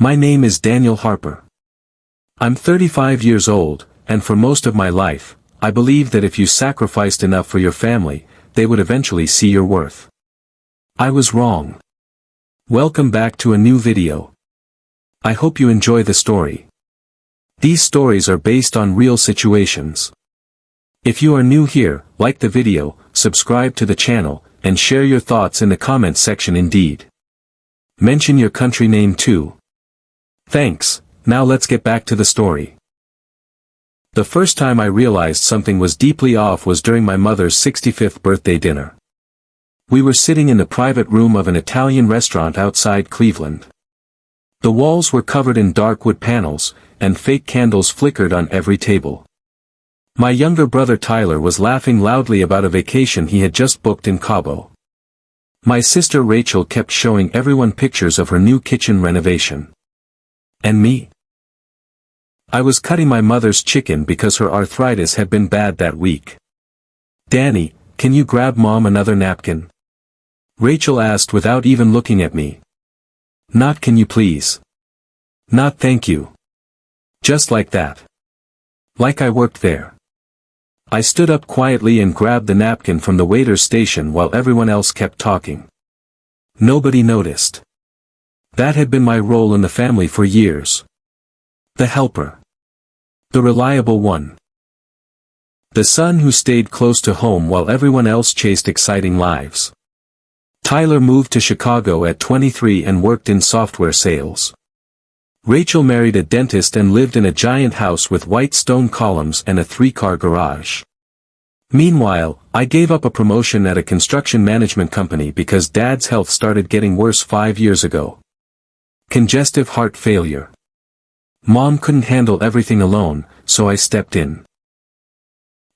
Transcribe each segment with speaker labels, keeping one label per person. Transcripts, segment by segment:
Speaker 1: My name is Daniel Harper. I'm 35 years old, and for most of my life, I believed that if you sacrificed enough for your family, they would eventually see your worth. I was wrong. Welcome back to a new video. I hope you enjoy the story. These stories are based on real situations. If you are new here, like the video, subscribe to the channel, and share your thoughts in the comments section indeed. Mention your country name too. Thanks. Now let's get back to the story. The first time I realized something was deeply off was during my mother's 65th birthday dinner. We were sitting in the private room of an Italian restaurant outside Cleveland. The walls were covered in dark wood panels, and fake candles flickered on every table. My younger brother Tyler was laughing loudly about a vacation he had just booked in Cabo. My sister Rachel kept showing everyone pictures of her new kitchen renovation. And me? I was cutting my mother's chicken because her arthritis had been bad that week. "Danny, can you grab Mom another napkin?" Rachel asked without even looking at me. "Not can you please?" "Not thank you." Just like that. Like I worked there. I stood up quietly and grabbed the napkin from the waiter's station while everyone else kept talking. Nobody noticed. That had been my role in the family for years. The helper. The reliable one. The son who stayed close to home while everyone else chased exciting lives. Tyler moved to Chicago at 23 and worked in software sales. Rachel married a dentist and lived in a giant house with white stone columns and a 3-car garage. Meanwhile, I gave up a promotion at a construction management company because Dad's health started getting worse 5 years ago. Congestive heart failure. Mom couldn't handle everything alone, so I stepped in.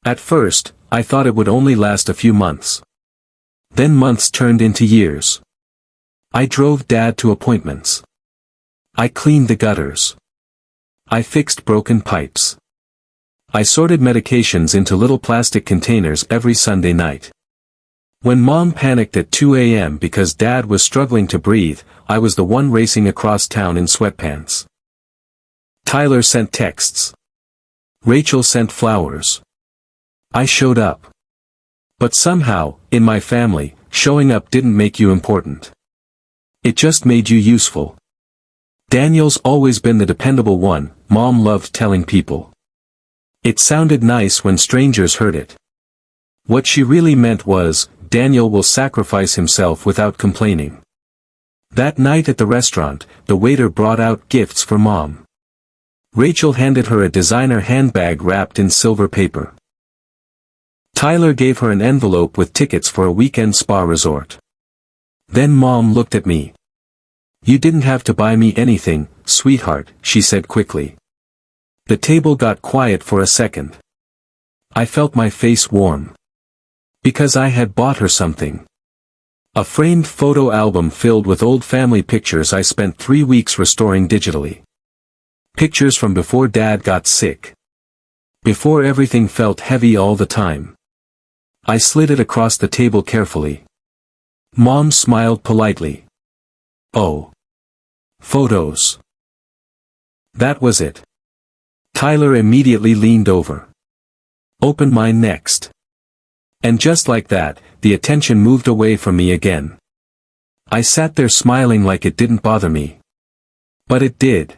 Speaker 1: At first, I thought it would only last a few months. Then months turned into years. I drove Dad to appointments. I cleaned the gutters. I fixed broken pipes. I sorted medications into little plastic containers every Sunday night. When Mom panicked at 2 a.m. because Dad was struggling to breathe, I was the one racing across town in sweatpants. Tyler sent texts. Rachel sent flowers. I showed up. But somehow, in my family, showing up didn't make you important. It just made you useful. Daniel's always been the dependable one, Mom loved telling people. It sounded nice when strangers heard it. What she really meant was, Daniel will sacrifice himself without complaining. That night at the restaurant, the waiter brought out gifts for Mom. Rachel handed her a designer handbag wrapped in silver paper. Tyler gave her an envelope with tickets for a weekend spa resort. Then Mom looked at me. "You didn't have to buy me anything, sweetheart," she said quickly. The table got quiet for a second. I felt my face warm. Because I had bought her something. A framed photo album filled with old family pictures I spent 3 weeks restoring digitally. Pictures from before Dad got sick. Before everything felt heavy all the time. I slid it across the table carefully. Mom smiled politely. "Oh. Photos." That was it. Tyler immediately leaned over. "Open mine next." And just like that, the attention moved away from me again. I sat there smiling like it didn't bother me. But it did.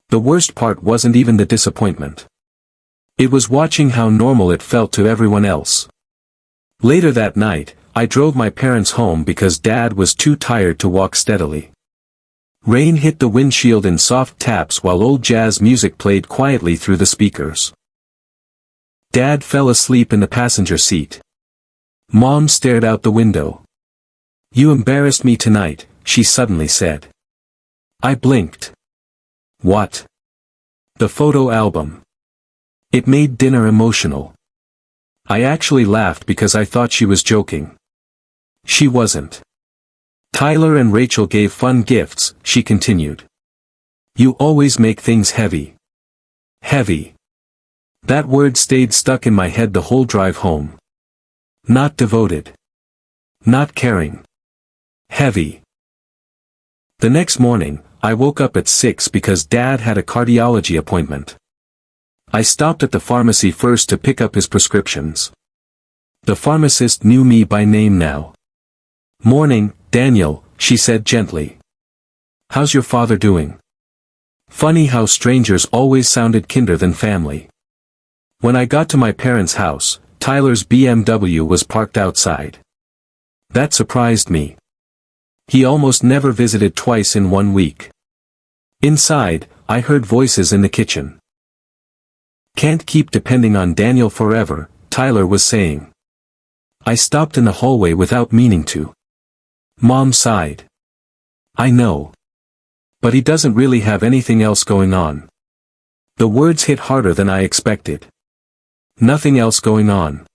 Speaker 1: The worst part wasn't even the disappointment. It was watching how normal it felt to everyone else. Later that night, I drove my parents home because Dad was too tired to walk steadily. Rain hit the windshield in soft taps while old jazz music played quietly through the speakers. Dad fell asleep in the passenger seat. Mom stared out the window. "You embarrassed me tonight," she suddenly said. I blinked. What? The photo album. It made dinner emotional. I actually laughed because I thought she was joking. She wasn't. "Tyler and Rachel gave fun gifts," she continued. "You always make things heavy." Heavy. That word stayed stuck in my head the whole drive home. Not devoted. Not caring. Heavy. The next morning, I woke up at 6 because Dad had a cardiology appointment. I stopped at the pharmacy first to pick up his prescriptions. The pharmacist knew me by name now. "Morning, Daniel," she said gently. "How's your father doing?" Funny how strangers always sounded kinder than family. When I got to my parents' house, Tyler's BMW was parked outside. That surprised me. He almost never visited twice in 1 week. Inside, I heard voices in the kitchen. "Can't keep depending on Daniel forever," Tyler was saying. I stopped in the hallway without meaning to. Mom sighed. "I know. But he doesn't really have anything else going on." The words hit harder than I expected. Nothing else going on.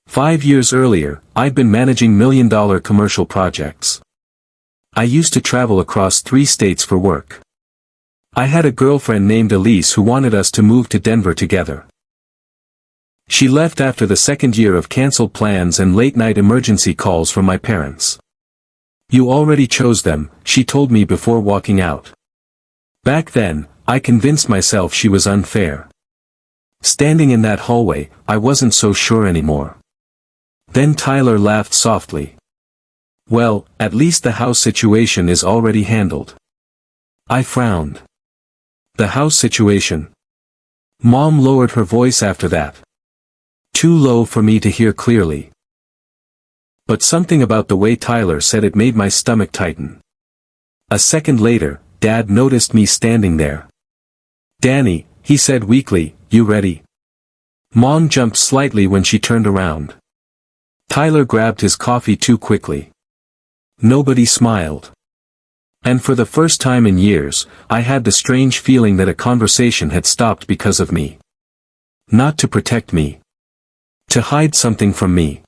Speaker 1: 5 years earlier, I'd been managing million-dollar commercial projects. I used to travel across 3 states for work. I had a girlfriend named Elise who wanted us to move to Denver together. She left after the 2nd year of canceled plans and late-night emergency calls from my parents. "You already chose them," she told me before walking out. Back then, I convinced myself she was unfair. Standing in that hallway, I wasn't so sure anymore. Then Tyler laughed softly. "Well, at least the house situation is already handled." I frowned. "The house situation?" Mom lowered her voice after that. Too low for me to hear clearly. But something about the way Tyler said it made my stomach tighten. A second later, Dad noticed me standing there. "Danny," he said weakly, "you ready?" Mom jumped slightly when she turned around. Tyler grabbed his coffee too quickly. Nobody smiled. And for the first time in years, I had the strange feeling that a conversation had stopped because of me. Not to protect me. To hide something from me.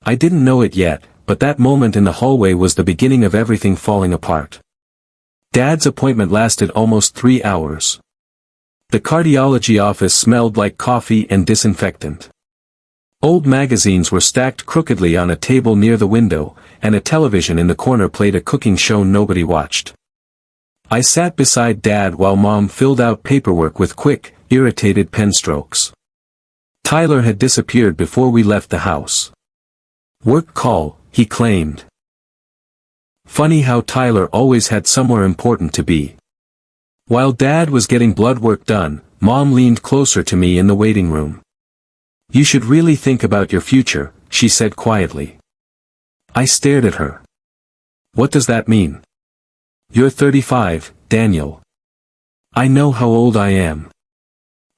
Speaker 1: I didn't know it yet, but that moment in the hallway was the beginning of everything falling apart. Dad's appointment lasted almost 3 hours. The cardiology office smelled like coffee and disinfectant. Old magazines were stacked crookedly on a table near the window, and a television in the corner played a cooking show nobody watched. I sat beside Dad while Mom filled out paperwork with quick, irritated pen strokes. Tyler had disappeared before we left the house. "Work call," he claimed. Funny how Tyler always had somewhere important to be. While Dad was getting blood work done, Mom leaned closer to me in the waiting room. "You should really think about your future," she said quietly. I stared at her. "What does that mean?" "You're 35, Daniel." "I know how old I am."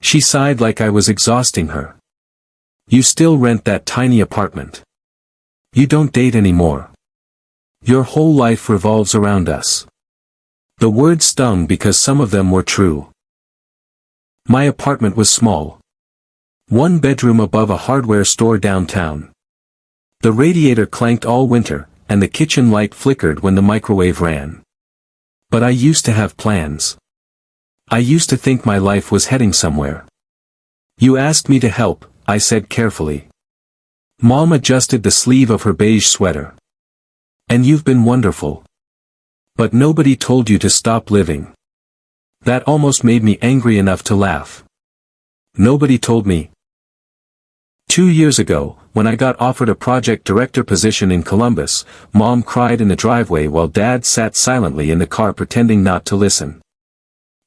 Speaker 1: She sighed like I was exhausting her. "You still rent that tiny apartment. You don't date anymore. Your whole life revolves around us." The words stung because some of them were true. My apartment was small. 1 bedroom above a hardware store downtown. The radiator clanked all winter, and the kitchen light flickered when the microwave ran. But I used to have plans. I used to think my life was heading somewhere. "You asked me to help," I said carefully. Mom adjusted the sleeve of her beige sweater. "And you've been wonderful. But nobody told you to stop living." That almost made me angry enough to laugh. Nobody told me. 2 years ago, when I got offered a project director position in Columbus, Mom cried in the driveway while Dad sat silently in the car pretending not to listen.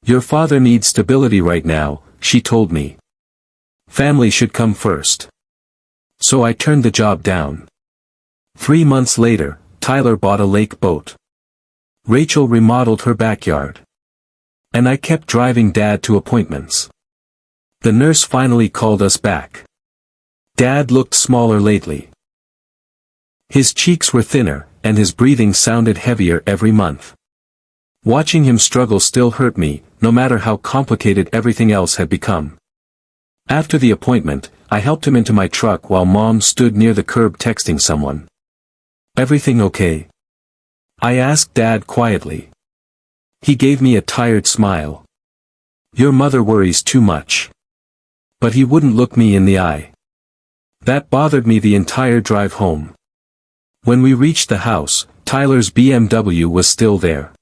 Speaker 1: "Your father needs stability right now," she told me. "Family should come first." So I turned the job down. 3 months later, Tyler bought a lake boat. Rachel remodeled her backyard. And I kept driving Dad to appointments. The nurse finally called us back. Dad looked smaller lately. His cheeks were thinner, and his breathing sounded heavier every month. Watching him struggle still hurt me, no matter how complicated everything else had become. After the appointment, I helped him into my truck while Mom stood near the curb texting someone. "Everything okay?" I asked Dad quietly. He gave me a tired smile. "Your mother worries too much." But he wouldn't look me in the eye. That bothered me the entire drive home. When we reached the house, Tyler's BMW was still there.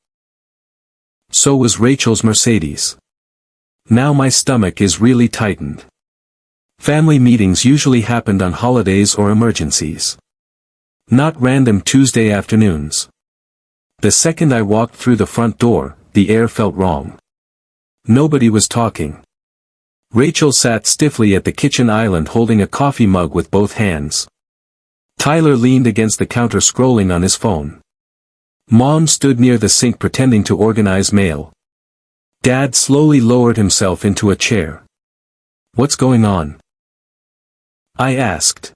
Speaker 1: So was Rachel's Mercedes. Now my stomach is really tightened. Family meetings usually happened on holidays or emergencies. Not random Tuesday afternoons. The second I walked through the front door, the air felt wrong. Nobody was talking. Rachel sat stiffly at the kitchen island holding a coffee mug with both hands. Tyler leaned against the counter scrolling on his phone. Mom stood near the sink pretending to organize mail. Dad slowly lowered himself into a chair. "What's going on?" I asked.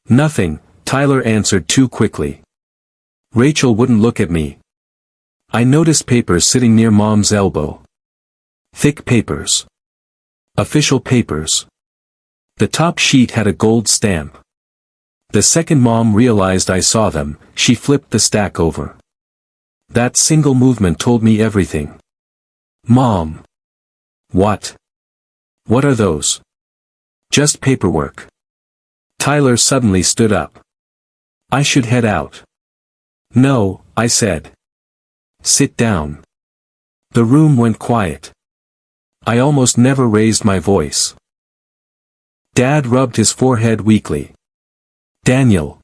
Speaker 1: "Nothing," Tyler answered too quickly. Rachel wouldn't look at me. I noticed papers sitting near Mom's elbow. Thick papers. Official papers. The top sheet had a gold stamp. The second Mom realized I saw them, she flipped the stack over. That single movement told me everything. "Mom." "What?" "What are those?" "Just paperwork." Tyler suddenly stood up. "I should head out." "No," I said. "Sit down." The room went quiet. I almost never raised my voice. Dad rubbed his forehead weakly. "Daniel."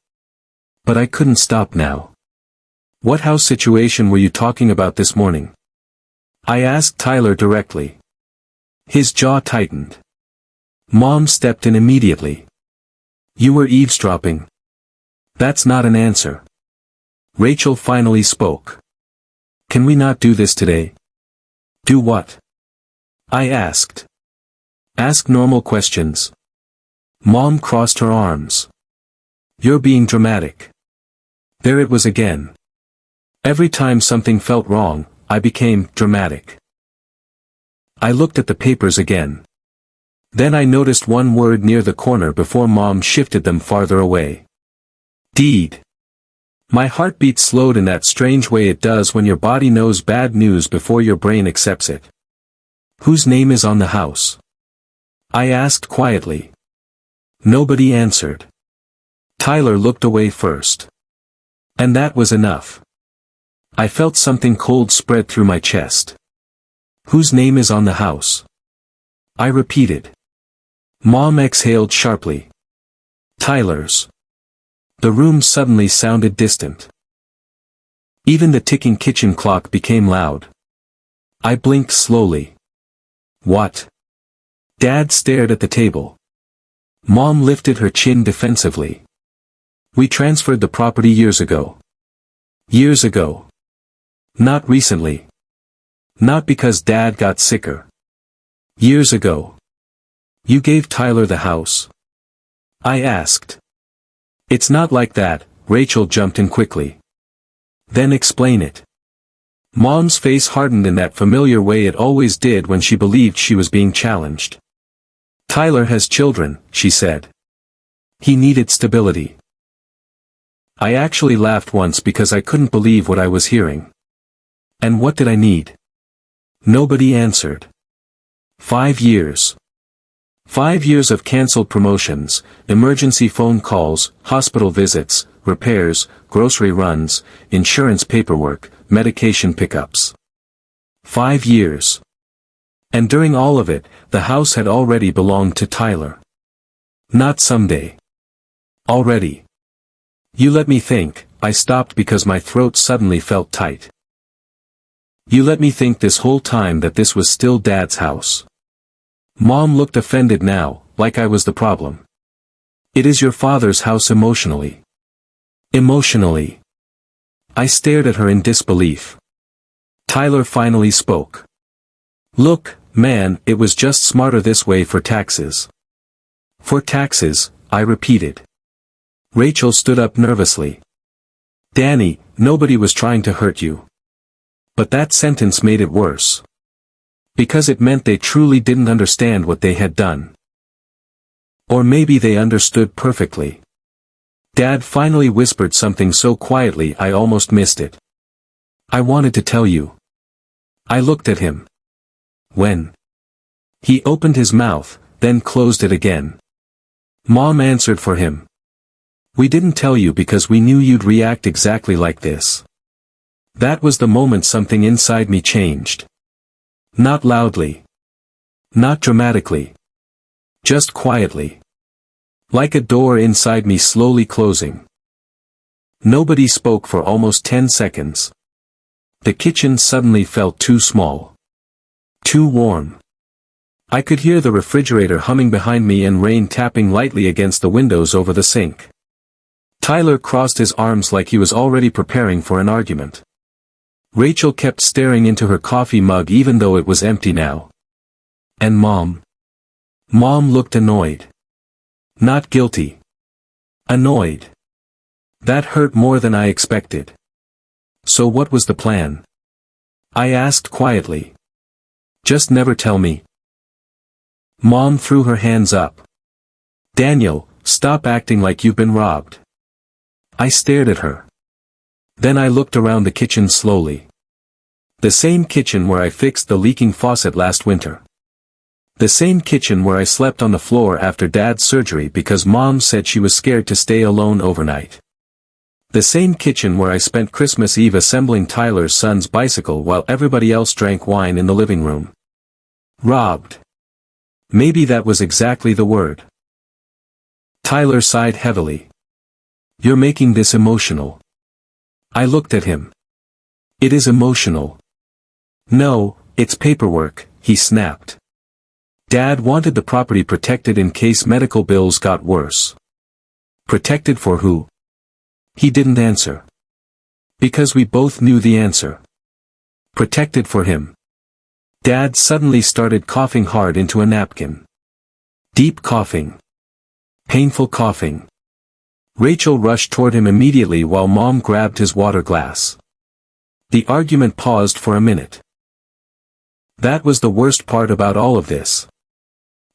Speaker 1: But I couldn't stop now. "What house situation were you talking about this morning?" I asked Tyler directly. His jaw tightened. Mom stepped in immediately. "You were eavesdropping." "That's not an answer." Rachel finally spoke. "Can we not do this today?" "Do what?" I asked. "Ask normal questions." Mom crossed her arms. "You're being dramatic." There it was again. Every time something felt wrong, I became dramatic. I looked at the papers again. Then I noticed one word near the corner before Mom shifted them farther away. Deed. My heartbeat slowed in that strange way it does when your body knows bad news before your brain accepts it. "Whose name is on the house?" I asked quietly. Nobody answered. Tyler looked away first. And that was enough. I felt something cold spread through my chest. "Whose name is on the house?" I repeated. Mom exhaled sharply. "Tyler's." The room suddenly sounded distant. Even the ticking kitchen clock became loud. I blinked slowly. "What?" Dad stared at the table. Mom lifted her chin defensively. "We transferred the property years ago." "Years ago." "Not recently." "Not because Dad got sicker." "Years ago." "You gave Tyler the house?" I asked. "It's not like that," Rachel jumped in quickly. "Then explain it." Mom's face hardened in that familiar way it always did when she believed she was being challenged. "Tyler has children," she said. "He needed stability." I actually laughed once because I couldn't believe what I was hearing. And what did I need? Nobody answered. 5 years. 5 years of cancelled promotions, emergency phone calls, hospital visits, repairs, grocery runs, insurance paperwork, medication pickups. 5 years. And during all of it, the house had already belonged to Tyler. Not someday. Already. "You let me think," I stopped because my throat suddenly felt tight. "You let me think this whole time that this was still Dad's house." Mom looked offended now, like I was the problem. "It is your father's house emotionally." "Emotionally." I stared at her in disbelief. Tyler finally spoke. "Look, man, it was just smarter this way for taxes." "For taxes," I repeated. Rachel stood up nervously. "Danny, nobody was trying to hurt you." But that sentence made it worse. Because it meant they truly didn't understand what they had done. Or maybe they understood perfectly. Dad finally whispered something so quietly I almost missed it. "I wanted to tell you." I looked at him. "When?" He opened his mouth, then closed it again. Mom answered for him. "We didn't tell you because we knew you'd react exactly like this." That was the moment something inside me changed. Not loudly. Not dramatically. Just quietly. Like a door inside me slowly closing. Nobody spoke for almost 10 seconds. The kitchen suddenly felt too small. Too warm. I could hear the refrigerator humming behind me and rain tapping lightly against the windows over the sink. Tyler crossed his arms like he was already preparing for an argument. Rachel kept staring into her coffee mug even though it was empty now. And Mom? Mom looked annoyed. Not guilty. Annoyed. That hurt more than I expected. So what was the plan? I asked quietly. Just never tell me. Mom threw her hands up. Daniel, stop acting like you've been robbed. I stared at her. Then I looked around the kitchen slowly. The same kitchen where I fixed the leaking faucet last winter. The same kitchen where I slept on the floor after Dad's surgery because Mom said she was scared to stay alone overnight. The same kitchen where I spent Christmas Eve assembling Tyler's son's bicycle while everybody else drank wine in the living room. Robbed. Maybe that was exactly the word. Tyler sighed heavily. You're making this emotional. I looked at him. It is emotional. No, it's paperwork, he snapped. Dad wanted the property protected in case medical bills got worse. Protected for who? He didn't answer. Because we both knew the answer. Protected for him. Dad suddenly started coughing hard into a napkin. Deep coughing. Painful coughing. Rachel rushed toward him immediately while Mom grabbed his water glass. The argument paused for a minute. That was the worst part about all of this.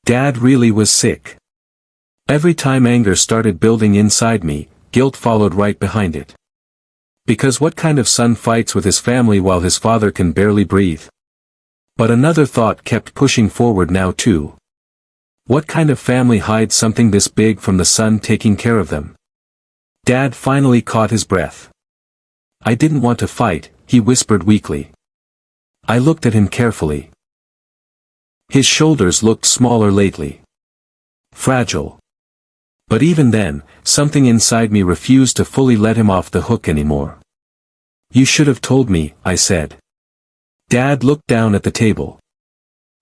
Speaker 1: Dad really was sick. Every time anger started building inside me, guilt followed right behind it. Because what kind of son fights with his family while his father can barely breathe? But another thought kept pushing forward now too. What kind of family hides something this big from the son taking care of them? Dad finally caught his breath. I didn't want to fight, he whispered weakly. I looked at him carefully. His shoulders looked smaller lately. Fragile. But even then, something inside me refused to fully let him off the hook anymore. You should have told me, I said. Dad looked down at the table.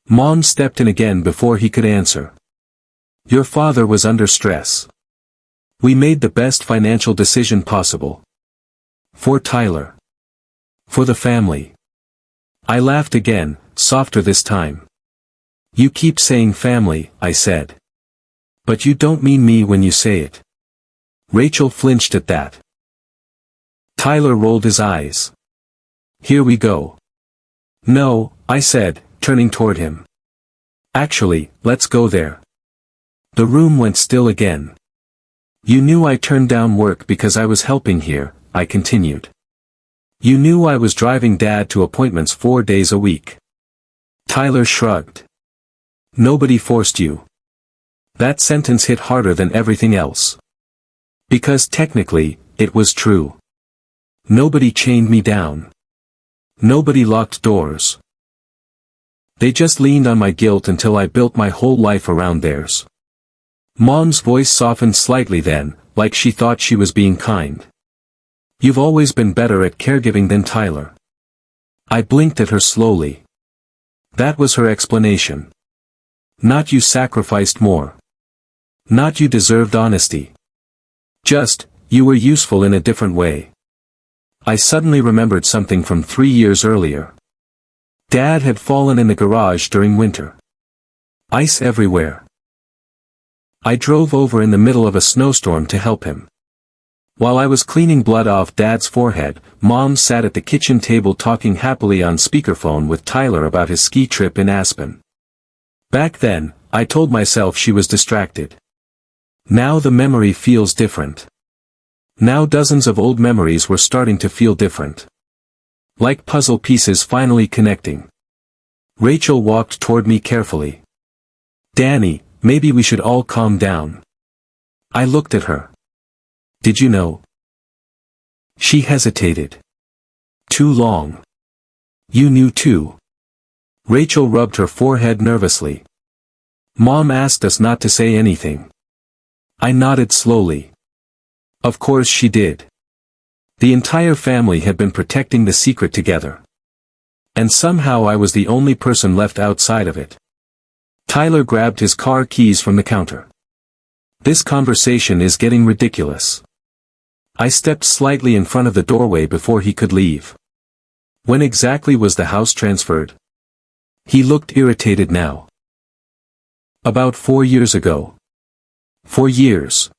Speaker 1: Mom stepped in again before he could answer. Your father was under stress. We made the best financial decision possible. For Tyler. For the family. I laughed again, softer this time. You keep saying family, I said. But you don't mean me when you say it. Rachel flinched at that. Tyler rolled his eyes. Here we go. No, I said, turning toward him. Actually, let's go there. The room went still again. You knew I turned down work because I was helping here, I continued. You knew I was driving Dad to appointments 4 days a week. Tyler shrugged. Nobody forced you. That sentence hit harder than everything else. Because technically, it was true. Nobody chained me down. Nobody locked doors. They just leaned on my guilt until I built my whole life around theirs. Mom's voice softened slightly then, like she thought she was being kind. You've always been better at caregiving than Tyler. I blinked at her slowly. That was her explanation. Not you sacrificed more. Not you deserved honesty. Just, you were useful in a different way. I suddenly remembered something from 3 years earlier. Dad had fallen in the garage during winter. Ice everywhere. I drove over in the middle of a snowstorm to help him. While I was cleaning blood off Dad's forehead, Mom sat at the kitchen table talking happily on speakerphone with Tyler about his ski trip in Aspen. Back then, I told myself she was distracted. Now the memory feels different. Now dozens of old memories were starting to feel different. Like puzzle pieces finally connecting. Rachel walked toward me carefully. Danny, maybe we should all calm down. I looked at her. Did you know? She hesitated. Too long. You knew too. Rachel rubbed her forehead nervously. Mom asked us not to say anything. I nodded slowly. Of course she did. The entire family had been protecting the secret together. And somehow I was the only person left outside of it. Tyler grabbed his car keys from the counter. This conversation is getting ridiculous. I stepped slightly in front of the doorway before he could leave. When exactly was the house transferred? He looked irritated now. About 4 years ago. 4 years.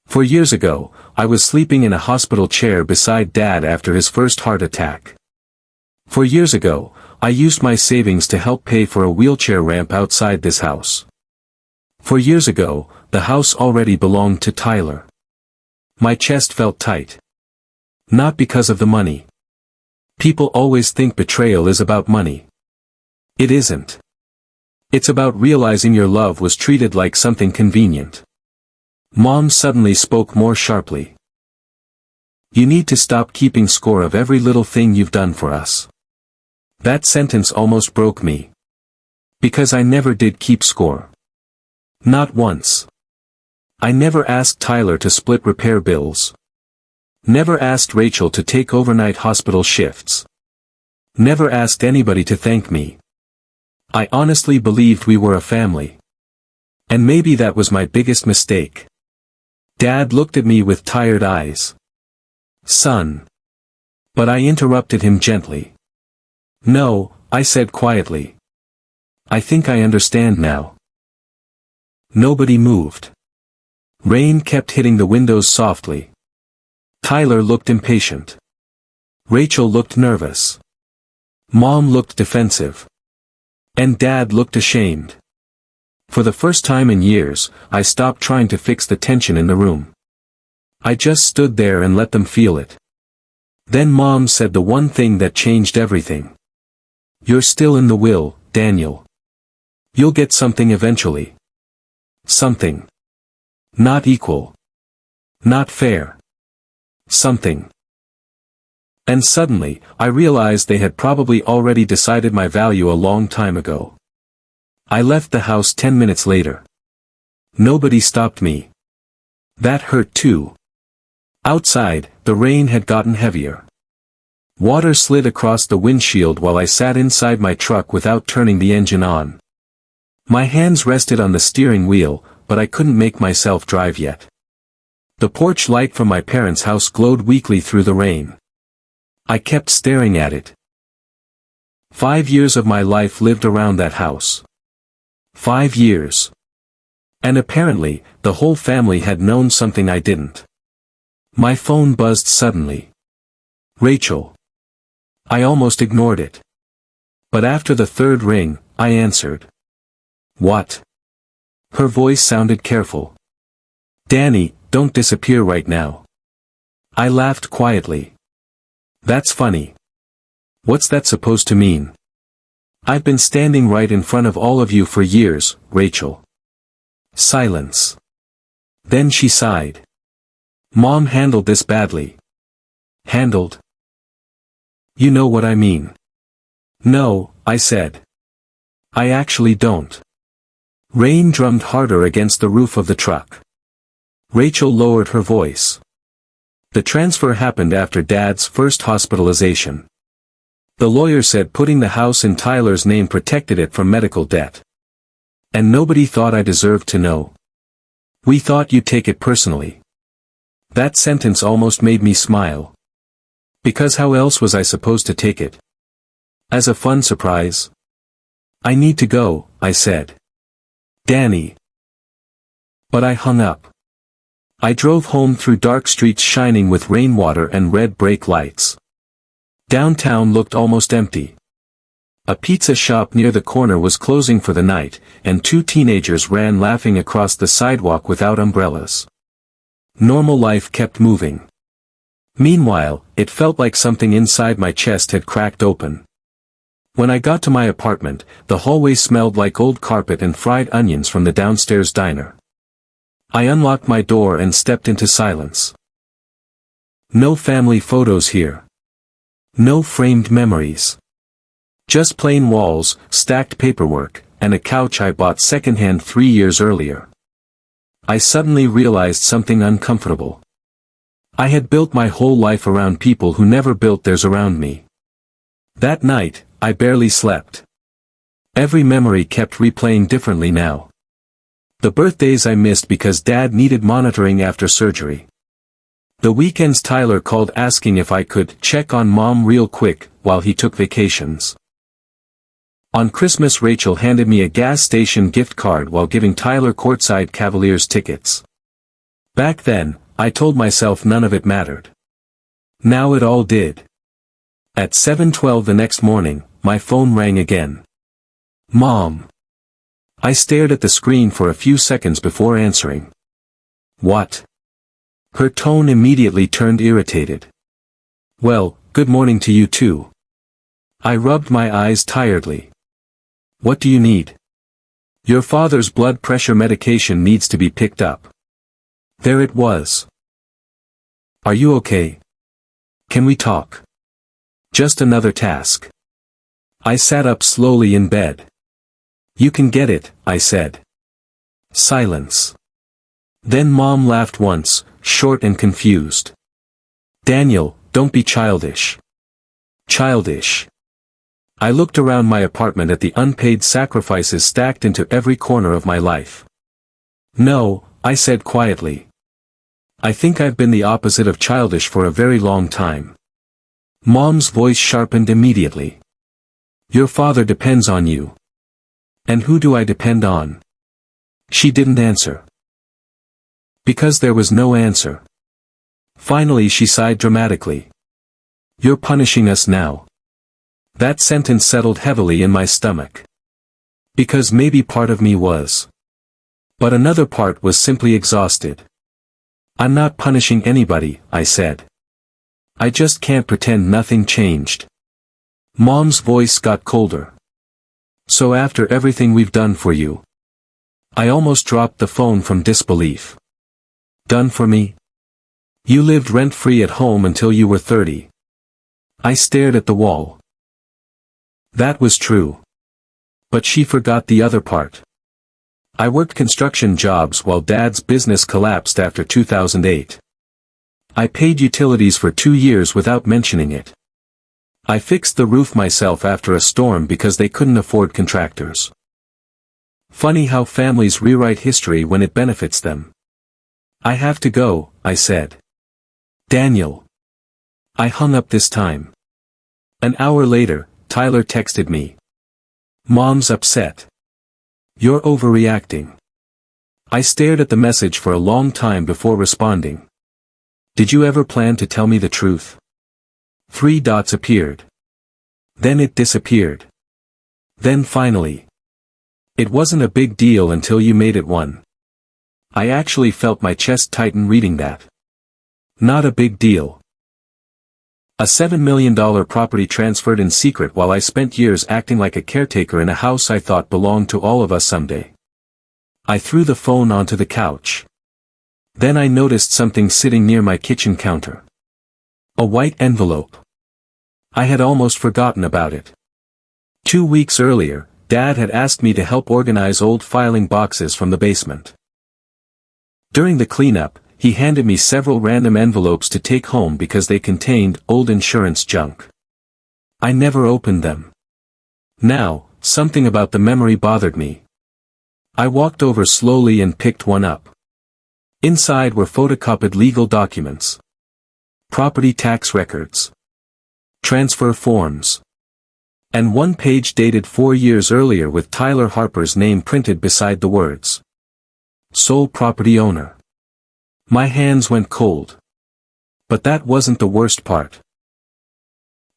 Speaker 1: 4 years ago, I was sleeping in a hospital chair beside Dad after his first heart attack. 4 years ago, I used my savings to help pay for a wheelchair ramp outside this house. 4 years ago, the house already belonged to Tyler. My chest felt tight. Not because of the money. People always think betrayal is about money. It isn't. It's about realizing your love was treated like something convenient. Mom suddenly spoke more sharply. You need to stop keeping score of every little thing you've done for us. That sentence almost broke me. Because I never did keep score. Not once. I never asked Tyler to split repair bills. Never asked Rachel to take overnight hospital shifts. Never asked anybody to thank me. I honestly believed we were a family. And maybe that was my biggest mistake. Dad looked at me with tired eyes. Son. But I interrupted him gently. No, I said quietly. I think I understand now. Nobody moved. Rain kept hitting the windows softly. Tyler looked impatient. Rachel looked nervous. Mom looked defensive. And Dad looked ashamed. For the first time in years, I stopped trying to fix the tension in the room. I just stood there and let them feel it. Then Mom said the one thing that changed everything. You're still in the will, Daniel. You'll get something eventually. Something. Not equal. Not fair. Something. And suddenly, I realized they had probably already decided my value a long time ago. I left the house 10 minutes later. Nobody stopped me. That hurt too. Outside, the rain had gotten heavier. Water slid across the windshield while I sat inside my truck without turning the engine on. My hands rested on the steering wheel, but I couldn't make myself drive yet. The porch light from my parents' house glowed weakly through the rain. I kept staring at it. 5 years of my life lived around that house. 5 years. And apparently, the whole family had known something I didn't. My phone buzzed suddenly. Rachel. I almost ignored it. But after the third ring, I answered. What? Her voice sounded careful. Danny, don't disappear right now. I laughed quietly. That's funny. What's that supposed to mean? I've been standing right in front of all of you for years, Rachel. Silence. Then she sighed. Mom handled this badly. Handled? You know what I mean. No, I said. I actually don't. Rain drummed harder against the roof of the truck. Rachel lowered her voice. The transfer happened after Dad's first hospitalization. The lawyer said putting the house in Tyler's name protected it from medical debt. And nobody thought I deserved to know. We thought you'd take it personally. That sentence almost made me smile. Because how else was I supposed to take it? As a fun surprise? I need to go, I said. Danny. But I hung up. I drove home through dark streets shining with rainwater and red brake lights. Downtown looked almost empty. A pizza shop near the corner was closing for the night, and 2 teenagers ran laughing across the sidewalk without umbrellas. Normal life kept moving. Meanwhile, it felt like something inside my chest had cracked open. When I got to my apartment, the hallway smelled like old carpet and fried onions from the downstairs diner. I unlocked my door and stepped into silence. No family photos here. No framed memories. Just plain walls, stacked paperwork, and a couch I bought secondhand 3 years earlier. I suddenly realized something uncomfortable. I had built my whole life around people who never built theirs around me. That night, I barely slept. Every memory kept replaying differently now. The birthdays I missed because Dad needed monitoring after surgery. The weekends Tyler called asking if I could check on Mom real quick while he took vacations. On Christmas Rachel handed me a gas station gift card while giving Tyler courtside Cavaliers tickets. Back then, I told myself none of it mattered. Now it all did. At 7:12 the next morning, my phone rang again. Mom. I stared at the screen for a few seconds before answering. What? Her tone immediately turned irritated. Well, good morning to you too. I rubbed my eyes tiredly. What do you need? Your father's blood pressure medication needs to be picked up. There it was. Are you okay? Can we talk? Just another task. I sat up slowly in bed. You can get it, I said. Silence. Then Mom laughed once, short and confused. Daniel, don't be childish. Childish. I looked around my apartment at the unpaid sacrifices stacked into every corner of my life. No, I said quietly. I think I've been the opposite of childish for a very long time. Mom's voice sharpened immediately. Your father depends on you. And who do I depend on? She didn't answer. Because there was no answer. Finally she sighed dramatically. You're punishing us now. That sentence settled heavily in my stomach. Because maybe part of me was. But another part was simply exhausted. I'm not punishing anybody, I said. I just can't pretend nothing changed. Mom's voice got colder. So after everything we've done for you. I almost dropped the phone from disbelief. Done for me? You lived rent-free at home until you were 30. I stared at the wall. That was true. But she forgot the other part. I worked construction jobs while Dad's business collapsed after 2008. I paid utilities for 2 years without mentioning it. I fixed the roof myself after a storm because they couldn't afford contractors. Funny how families rewrite history when it benefits them. I have to go, I said. Daniel. I hung up this time. An hour later, Tyler texted me. Mom's upset. You're overreacting. I stared at the message for a long time before responding. Did you ever plan to tell me the truth? 3 dots appeared. Then it disappeared. Then finally. It wasn't a big deal until you made it one. I actually felt my chest tighten reading that. Not a big deal. A $7 million property transferred in secret while I spent years acting like a caretaker in a house I thought belonged to all of us someday. I threw the phone onto the couch. Then I noticed something sitting near my kitchen counter. A white envelope. I had almost forgotten about it. 2 weeks earlier, Dad had asked me to help organize old filing boxes from the basement. During the cleanup, he handed me several random envelopes to take home because they contained old insurance junk. I never opened them. Now, something about the memory bothered me. I walked over slowly and picked one up. Inside were photocopied legal documents. Property tax records. Transfer forms. And one page dated 4 years earlier with Tyler Harper's name printed beside the words. Sole property owner. My hands went cold. But that wasn't the worst part.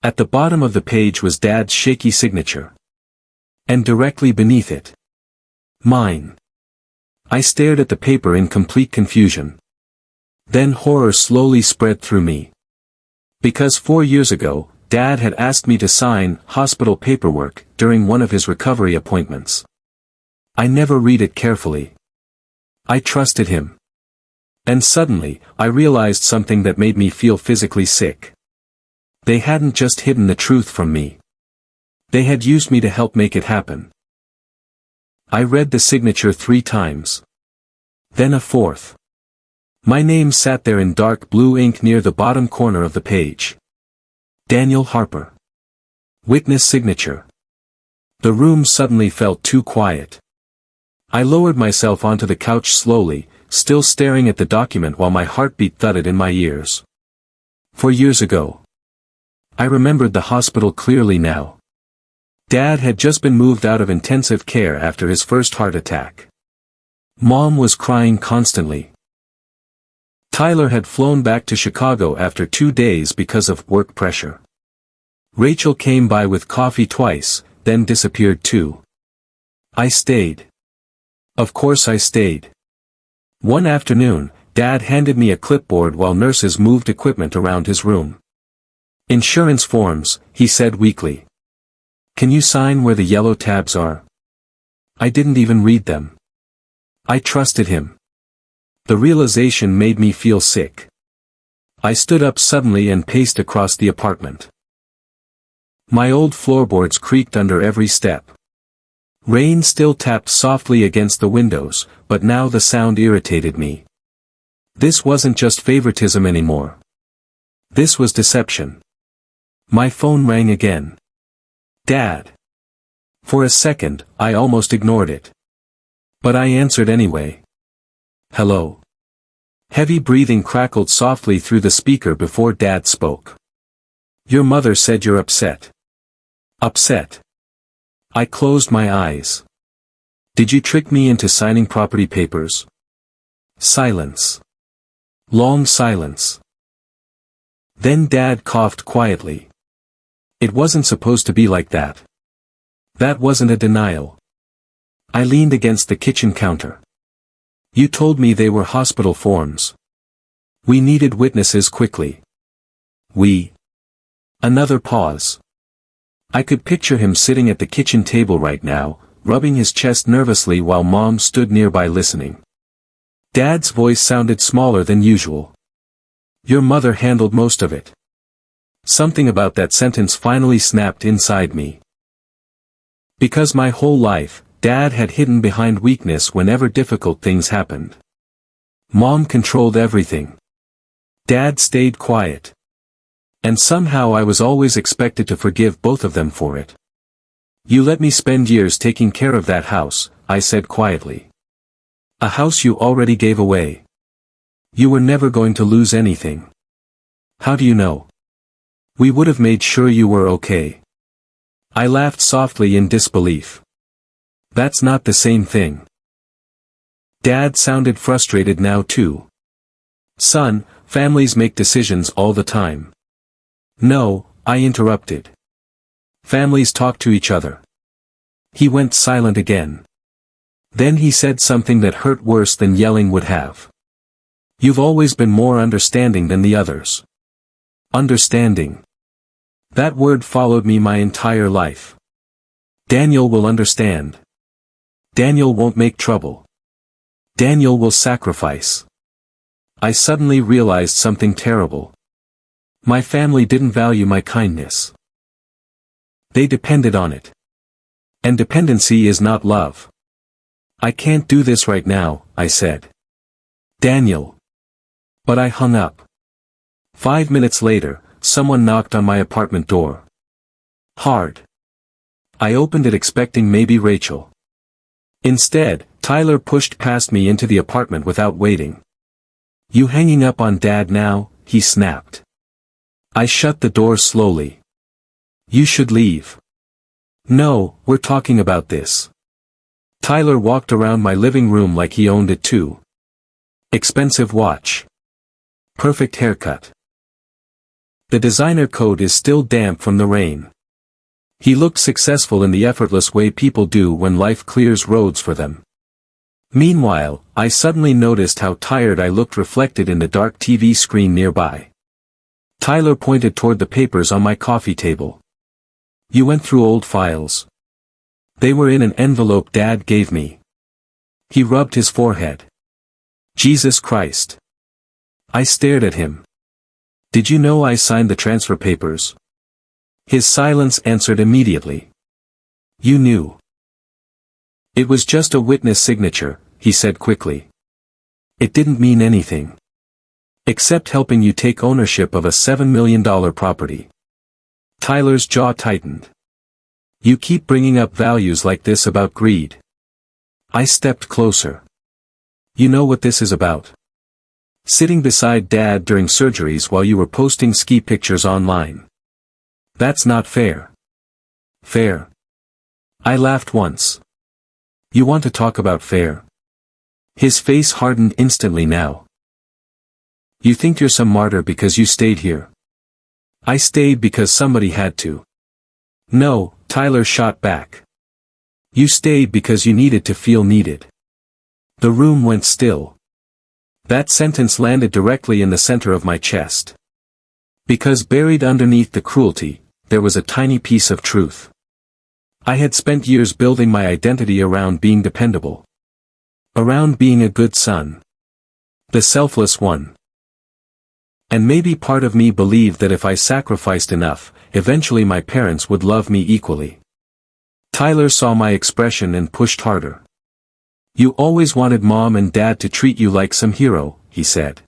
Speaker 1: At the bottom of the page was Dad's shaky signature. And directly beneath it. Mine. I stared at the paper in complete confusion. Then horror slowly spread through me. Because 4 years ago, Dad had asked me to sign hospital paperwork during one of his recovery appointments. I never read it carefully. I trusted him. And suddenly, I realized something that made me feel physically sick. They hadn't just hidden the truth from me. They had used me to help make it happen. I read the signature 3 times. Then a 4th. My name sat there in dark blue ink near the bottom corner of the page. Daniel Harper. Witness signature. The room suddenly felt too quiet. I lowered myself onto the couch slowly, still staring at the document while my heartbeat thudded in my ears. 4 years ago. I remembered the hospital clearly now. Dad had just been moved out of intensive care after his first heart attack. Mom was crying constantly. Tyler had flown back to Chicago after 2 days because of work pressure. Rachel came by with coffee twice, then disappeared too. I stayed. Of course I stayed. One afternoon, Dad handed me a clipboard while nurses moved equipment around his room. Insurance forms, he said weakly. Can you sign where the yellow tabs are? I didn't even read them. I trusted him. The realization made me feel sick. I stood up suddenly and paced across the apartment. My old floorboards creaked under every step. Rain still tapped softly against the windows, but now the sound irritated me. This wasn't just favoritism anymore. This was deception. My phone rang again. Dad. For a second, I almost ignored it. But I answered anyway. Hello. Heavy breathing crackled softly through the speaker before Dad spoke. Your mother said you're upset. Upset. I closed my eyes. Did you trick me into signing property papers? Silence. Long silence. Then Dad coughed quietly. It wasn't supposed to be like that. That wasn't a denial. I leaned against the kitchen counter. You told me they were hospital forms. We needed witnesses quickly. We. Another pause. I could picture him sitting at the kitchen table right now, rubbing his chest nervously while Mom stood nearby listening. Dad's voice sounded smaller than usual. Your mother handled most of it. Something about that sentence finally snapped inside me. Because my whole life, Dad had hidden behind weakness whenever difficult things happened. Mom controlled everything. Dad stayed quiet. And somehow I was always expected to forgive both of them for it. You let me spend years taking care of that house, I said quietly. A house you already gave away. You were never going to lose anything. How do you know? We would have made sure you were okay. I laughed softly in disbelief. That's not the same thing. Dad sounded frustrated now too. Son, families make decisions all the time. No, I interrupted. Families talk to each other. He went silent again. Then he said something that hurt worse than yelling would have. You've always been more understanding than the others. Understanding. That word followed me my entire life. Daniel will understand. Daniel won't make trouble. Daniel will sacrifice. I suddenly realized something terrible. My family didn't value my kindness. They depended on it. And dependency is not love. I can't do this right now, I said. Daniel. But I hung up. 5 minutes later, someone knocked on my apartment door. Hard. I opened it expecting maybe Rachel. Instead, Tyler pushed past me into the apartment without waiting. You hanging up on Dad now? He snapped. I shut the door slowly. You should leave. No, we're talking about this. Tyler walked around my living room like he owned it too. Expensive watch. Perfect haircut. The designer coat is still damp from the rain. He looked successful in the effortless way people do when life clears roads for them. Meanwhile, I suddenly noticed how tired I looked reflected in the dark TV screen nearby. Tyler pointed toward the papers on my coffee table. You went through old files. They were in an envelope Dad gave me. He rubbed his forehead. Jesus Christ. I stared at him. Did you know I signed the transfer papers? His silence answered immediately. You knew. It was just a witness signature, he said quickly. It didn't mean anything. Except helping you take ownership of a $7 million property. Tyler's jaw tightened. You keep bringing up values like this about greed. I stepped closer. You know what this is about? Sitting beside Dad during surgeries while you were posting ski pictures online. That's not fair. Fair. I laughed once. You want to talk about fair? His face hardened instantly now. You think you're some martyr because you stayed here? I stayed because somebody had to. No, Tyler shot back. You stayed because you needed to feel needed. The room went still. That sentence landed directly in the center of my chest. Because buried underneath the cruelty, there was a tiny piece of truth. I had spent years building my identity around being dependable. Around being a good son. The selfless one. And maybe part of me believed that if I sacrificed enough, eventually my parents would love me equally. Tyler saw my expression and pushed harder. You always wanted Mom and Dad to treat you like some hero, he said.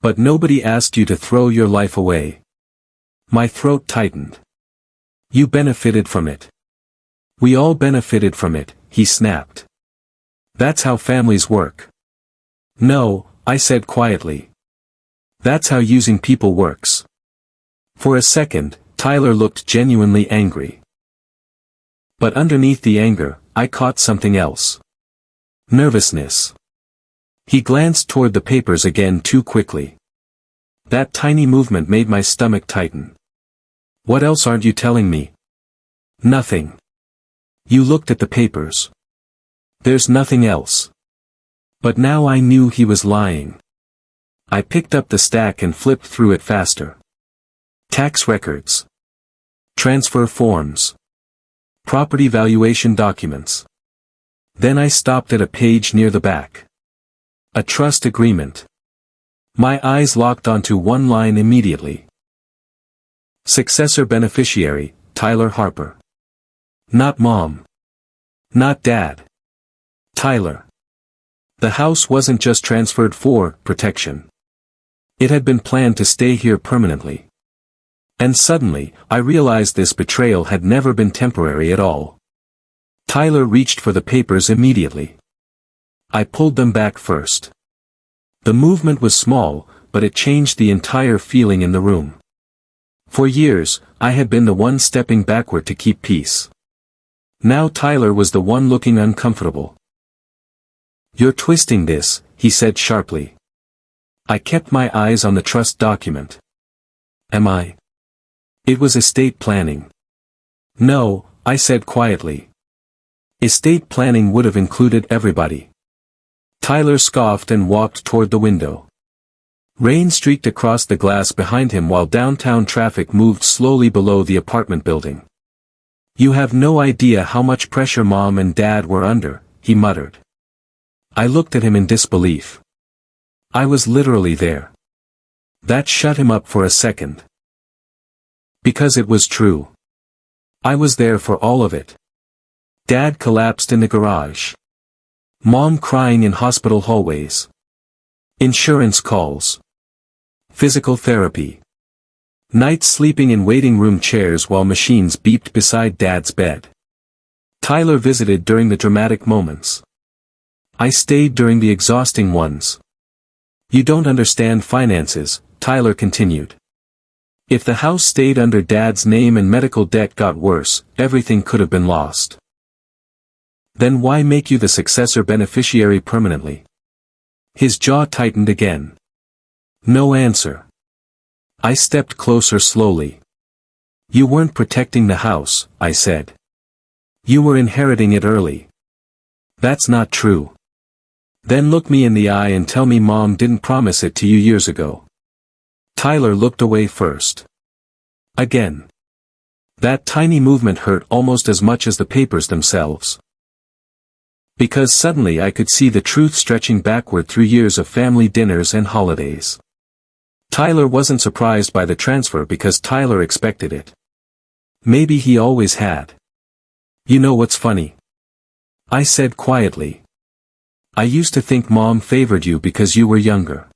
Speaker 1: But nobody asked you to throw your life away. My throat tightened. You benefited from it. We all benefited from it, he snapped. That's how families work. No, I said quietly. That's how using people works. For a second, Tyler looked genuinely angry. But underneath the anger, I caught something else. Nervousness. He glanced toward the papers again too quickly. That tiny movement made my stomach tighten. What else aren't you telling me? Nothing. You looked at the papers. There's nothing else. But now I knew he was lying. I picked up the stack and flipped through it faster. Tax records. Transfer forms. Property valuation documents. Then I stopped at a page near the back. A trust agreement. My eyes locked onto one line immediately. Successor beneficiary, Tyler Harper. Not Mom. Not Dad. Tyler. The house wasn't just transferred for protection. It had been planned to stay here permanently. And suddenly, I realized this betrayal had never been temporary at all. Tyler reached for the papers immediately. I pulled them back first. The movement was small, but it changed the entire feeling in the room. For years, I had been the one stepping backward to keep peace. Now Tyler was the one looking uncomfortable. You're twisting this, he said sharply. I kept my eyes on the trust document. Am I? It was estate planning. No, I said quietly. Estate planning would have included everybody. Tyler scoffed and walked toward the window. Rain streaked across the glass behind him while downtown traffic moved slowly below the apartment building. You have no idea how much pressure Mom and Dad were under, he muttered. I looked at him in disbelief. I was literally there. That shut him up for a second. Because it was true. I was there for all of it. Dad collapsed in the garage. Mom crying in hospital hallways. Insurance calls. Physical therapy. Nights sleeping in waiting room chairs while machines beeped beside Dad's bed. Tyler visited during the dramatic moments. I stayed during the exhausting ones. You don't understand finances, Tyler continued. If the house stayed under Dad's name and medical debt got worse, everything could have been lost. Then why make you the successor beneficiary permanently? His jaw tightened again. No answer. I stepped closer slowly. You weren't protecting the house, I said. You were inheriting it early. That's not true. Then look me in the eye and tell me Mom didn't promise it to you years ago. Tyler looked away first. Again. That tiny movement hurt almost as much as the papers themselves. Because suddenly I could see the truth stretching backward through years of family dinners and holidays. Tyler wasn't surprised by the transfer because Tyler expected it. Maybe he always had. You know what's funny? I said quietly. I used to think Mom favored you because you were younger.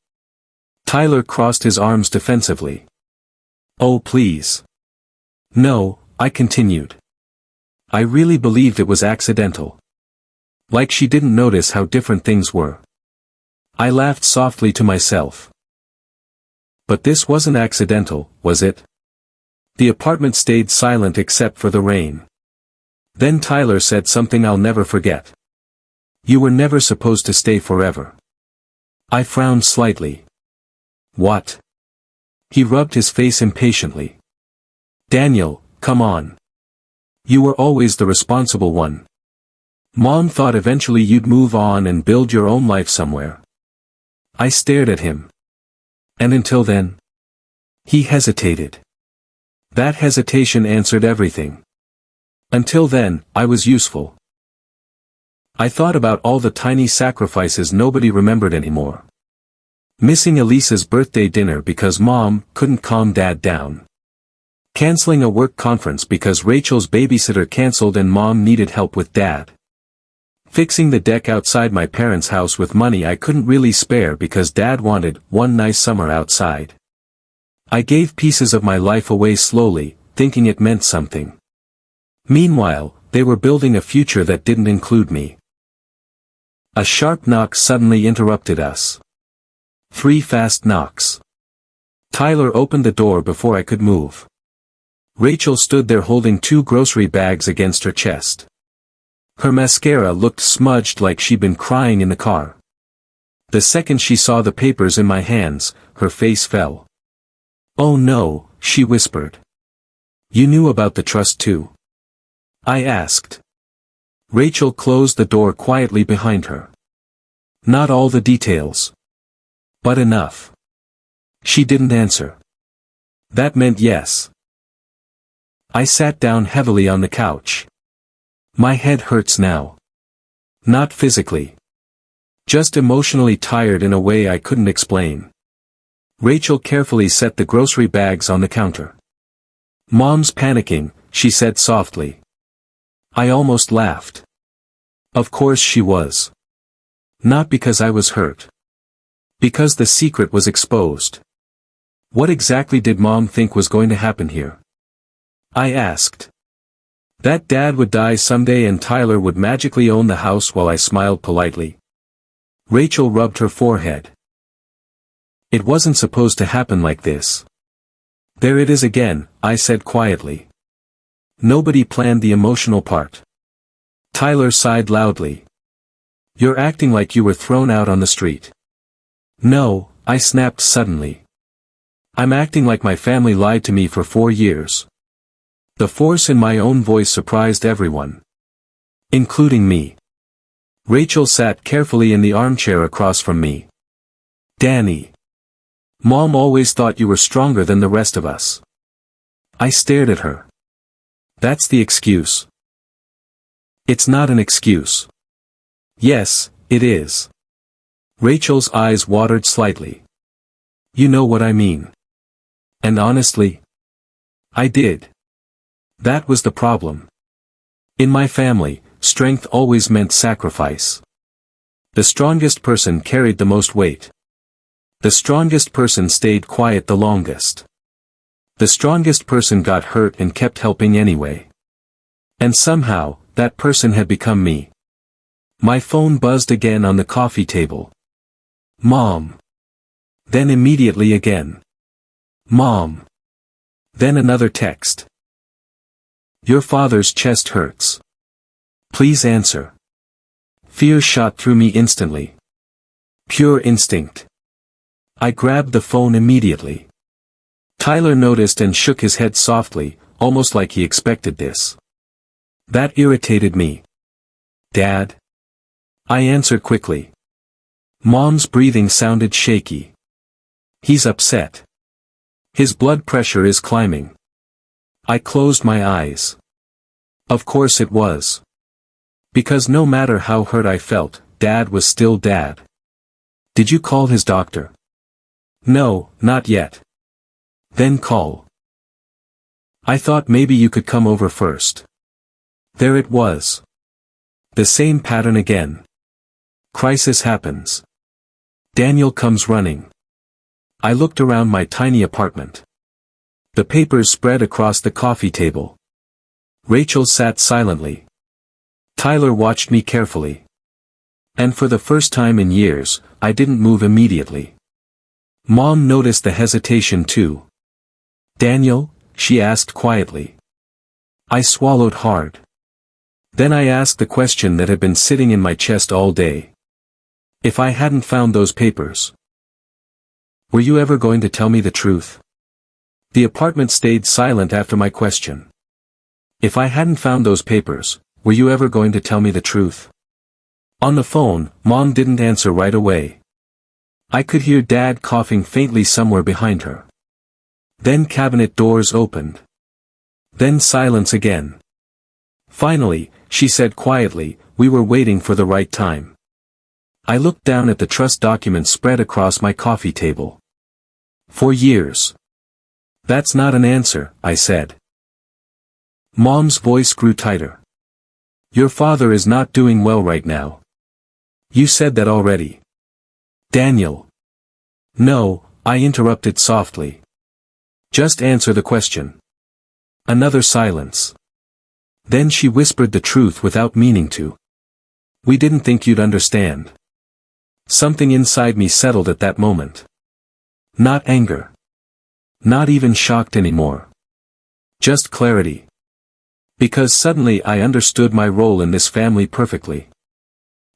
Speaker 1: Tyler crossed his arms defensively. Oh please. No, I continued. I really believed it was accidental. Like she didn't notice how different things were. I laughed softly to myself. But this wasn't accidental, was it? The apartment stayed silent except for the rain. Then Tyler said something I'll never forget. You were never supposed to stay forever. I frowned slightly. What? He rubbed his face impatiently. Daniel, come on. You were always the responsible one. Mom thought eventually you'd move on and build your own life somewhere. I stared at him. And until then? He hesitated. That hesitation answered everything. Until then, I was useful. I thought about all the tiny sacrifices nobody remembered anymore. Missing Elisa's birthday dinner because Mom couldn't calm Dad down. Canceling a work conference because Rachel's babysitter canceled and Mom needed help with Dad. Fixing the deck outside my parents' house with money I couldn't really spare because Dad wanted one nice summer outside. I gave pieces of my life away slowly, thinking it meant something. Meanwhile, they were building a future that didn't include me. A sharp knock suddenly interrupted us. 3 fast knocks. Tyler opened the door before I could move. Rachel stood there holding 2 grocery bags against her chest. Her mascara looked smudged like she'd been crying in the car. The second she saw the papers in my hands, her face fell. Oh no, she whispered. You knew about the trust too? I asked. Rachel closed the door quietly behind her. Not all the details. But enough. She didn't answer. That meant yes. I sat down heavily on the couch. My head hurts now. Not physically. Just emotionally tired in a way I couldn't explain. Rachel carefully set the grocery bags on the counter. Mom's panicking, she said softly. I almost laughed. Of course she was. Not because I was hurt. Because the secret was exposed. What exactly did Mom think was going to happen here? I asked. That Dad would die someday and Tyler would magically own the house while I smiled politely. Rachel rubbed her forehead. It wasn't supposed to happen like this. There it is again, I said quietly. Nobody planned the emotional part. Tyler sighed loudly. You're acting like you were thrown out on the street. No, I snapped suddenly. I'm acting like my family lied to me for 4 years. The force in my own voice surprised everyone. Including me. Rachel sat carefully in the armchair across from me. Danny. Mom always thought you were stronger than the rest of us. I stared at her. That's the excuse. It's not an excuse. Yes, it is. Rachel's eyes watered slightly. You know what I mean. And honestly, I did. That was the problem. In my family, strength always meant sacrifice. The strongest person carried the most weight. The strongest person stayed quiet the longest. The strongest person got hurt and kept helping anyway. And somehow, that person had become me. My phone buzzed again on the coffee table. Mom. Then immediately again. Mom. Then another text. Your father's chest hurts. Please answer. Fear shot through me instantly. Pure instinct. I grabbed the phone immediately. Tyler noticed and shook his head softly, almost like he expected this. That irritated me. Dad? I answered quickly. Mom's breathing sounded shaky. He's upset. His blood pressure is climbing. I closed my eyes. Of course it was. Because no matter how hurt I felt, Dad was still Dad. Did you call his doctor? No, not yet. Then call. I thought maybe you could come over first. There it was. The same pattern again. Crisis happens. Daniel comes running. I looked around my tiny apartment. The papers spread across the coffee table. Rachel sat silently. Tyler watched me carefully. And for the first time in years, I didn't move immediately. Mom noticed the hesitation too. Daniel? She asked quietly. I swallowed hard. Then I asked the question that had been sitting in my chest all day. If I hadn't found those papers, were you ever going to tell me the truth? The apartment stayed silent after my question. If I hadn't found those papers, were you ever going to tell me the truth? On the phone, Mom didn't answer right away. I could hear Dad coughing faintly somewhere behind her. Then cabinet doors opened. Then silence again. Finally, she said quietly, we were waiting for the right time. I looked down at the trust documents spread across my coffee table. 4 years. That's not an answer, I said. Mom's voice grew tighter. Your father is not doing well right now. You said that already. Daniel. No, I interrupted softly. Just answer the question. Another silence. Then she whispered the truth without meaning to. We didn't think you'd understand. Something inside me settled at that moment. Not anger. Not even shocked anymore. Just clarity. Because suddenly I understood my role in this family perfectly.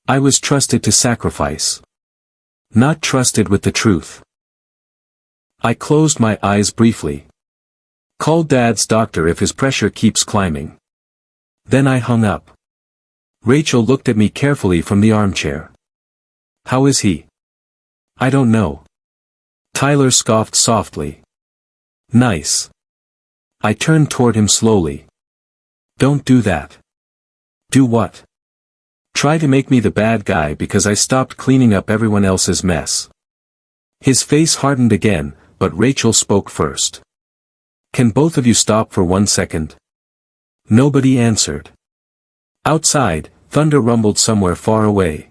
Speaker 1: I was trusted to sacrifice. Not trusted with the truth. I closed my eyes briefly. Call Dad's doctor if his pressure keeps climbing. Then I hung up. Rachel looked at me carefully from the armchair. How is he? I don't know. Tyler scoffed softly. Nice. I turned toward him slowly. Don't do that. Do what? Try to make me the bad guy because I stopped cleaning up everyone else's mess. His face hardened again, but Rachel spoke first. Can both of you stop for 1 second? Nobody answered. Outside, thunder rumbled somewhere far away.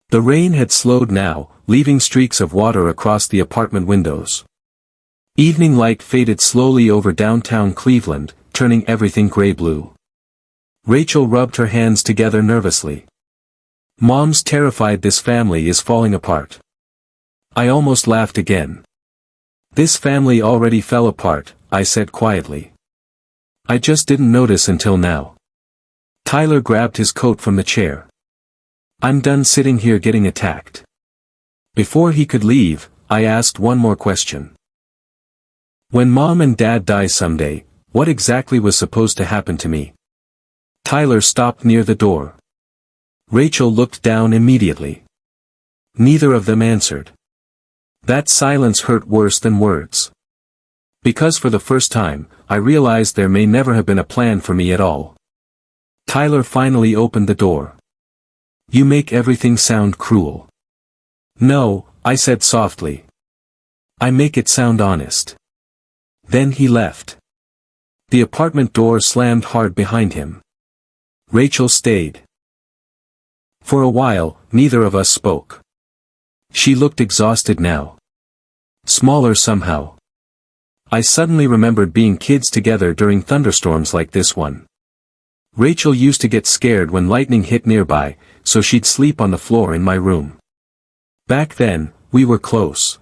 Speaker 1: The rain had slowed now, leaving streaks of water across the apartment windows. Evening light faded slowly over downtown Cleveland, turning everything gray-blue. Rachel rubbed her hands together nervously. Mom's terrified this family is falling apart. I almost laughed again. This family already fell apart, I said quietly. I just didn't notice until now. Tyler grabbed his coat from the chair. I'm done sitting here getting attacked. Before he could leave, I asked one more question. When Mom and Dad die someday, what exactly was supposed to happen to me? Tyler stopped near the door. Rachel looked down immediately. Neither of them answered. That silence hurt worse than words. Because for the first time, I realized there may never have been a plan for me at all. Tyler finally opened the door. You make everything sound cruel. No, I said softly. I make it sound honest. Then he left. The apartment door slammed hard behind him. Rachel stayed. For a while, neither of us spoke. She looked exhausted now. Smaller somehow. I suddenly remembered being kids together during thunderstorms like this one. Rachel used to get scared when lightning hit nearby, so she'd sleep on the floor in my room. Back then, we were close.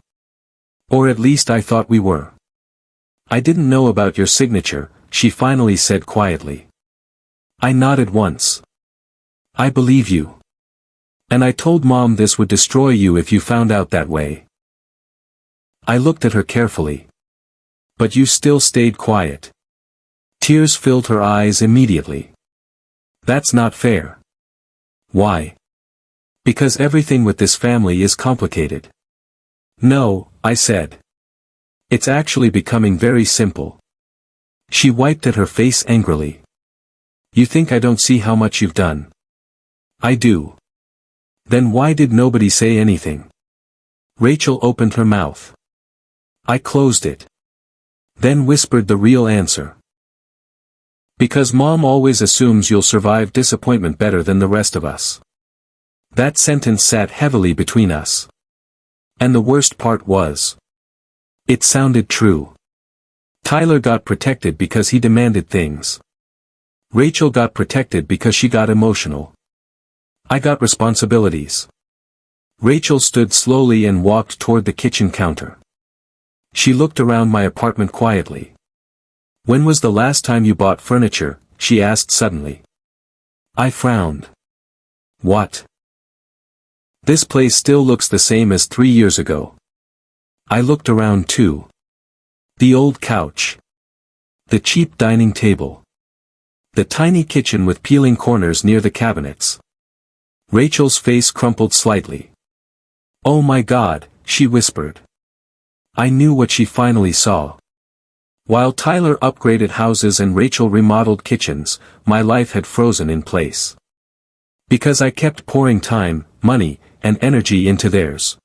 Speaker 1: Or at least I thought we were. I didn't know about your signature, she finally said quietly. I nodded once. I believe you. And I told Mom this would destroy you if you found out that way. I looked at her carefully. But you still stayed quiet. Tears filled her eyes immediately. That's not fair. Why? Because everything with this family is complicated. No, I said. It's actually becoming very simple. She wiped at her face angrily. You think I don't see how much you've done? I do. Then why did nobody say anything? Rachel opened her mouth. I closed it. Then whispered the real answer. Because Mom always assumes you'll survive disappointment better than the rest of us. That sentence sat heavily between us. And the worst part was, it sounded true. Tyler got protected because he demanded things. Rachel got protected because she got emotional. I got responsibilities. Rachel stood slowly and walked toward the kitchen counter. She looked around my apartment quietly. When was the last time you bought furniture? She asked suddenly. I frowned. What? This place still looks the same as 3 years ago. I looked around too. The old couch. The cheap dining table. The tiny kitchen with peeling corners near the cabinets. Rachel's face crumpled slightly. Oh my God, she whispered. I knew what she finally saw. While Tyler upgraded houses and Rachel remodeled kitchens, my life had frozen in place. Because I kept pouring time, money, and energy into theirs.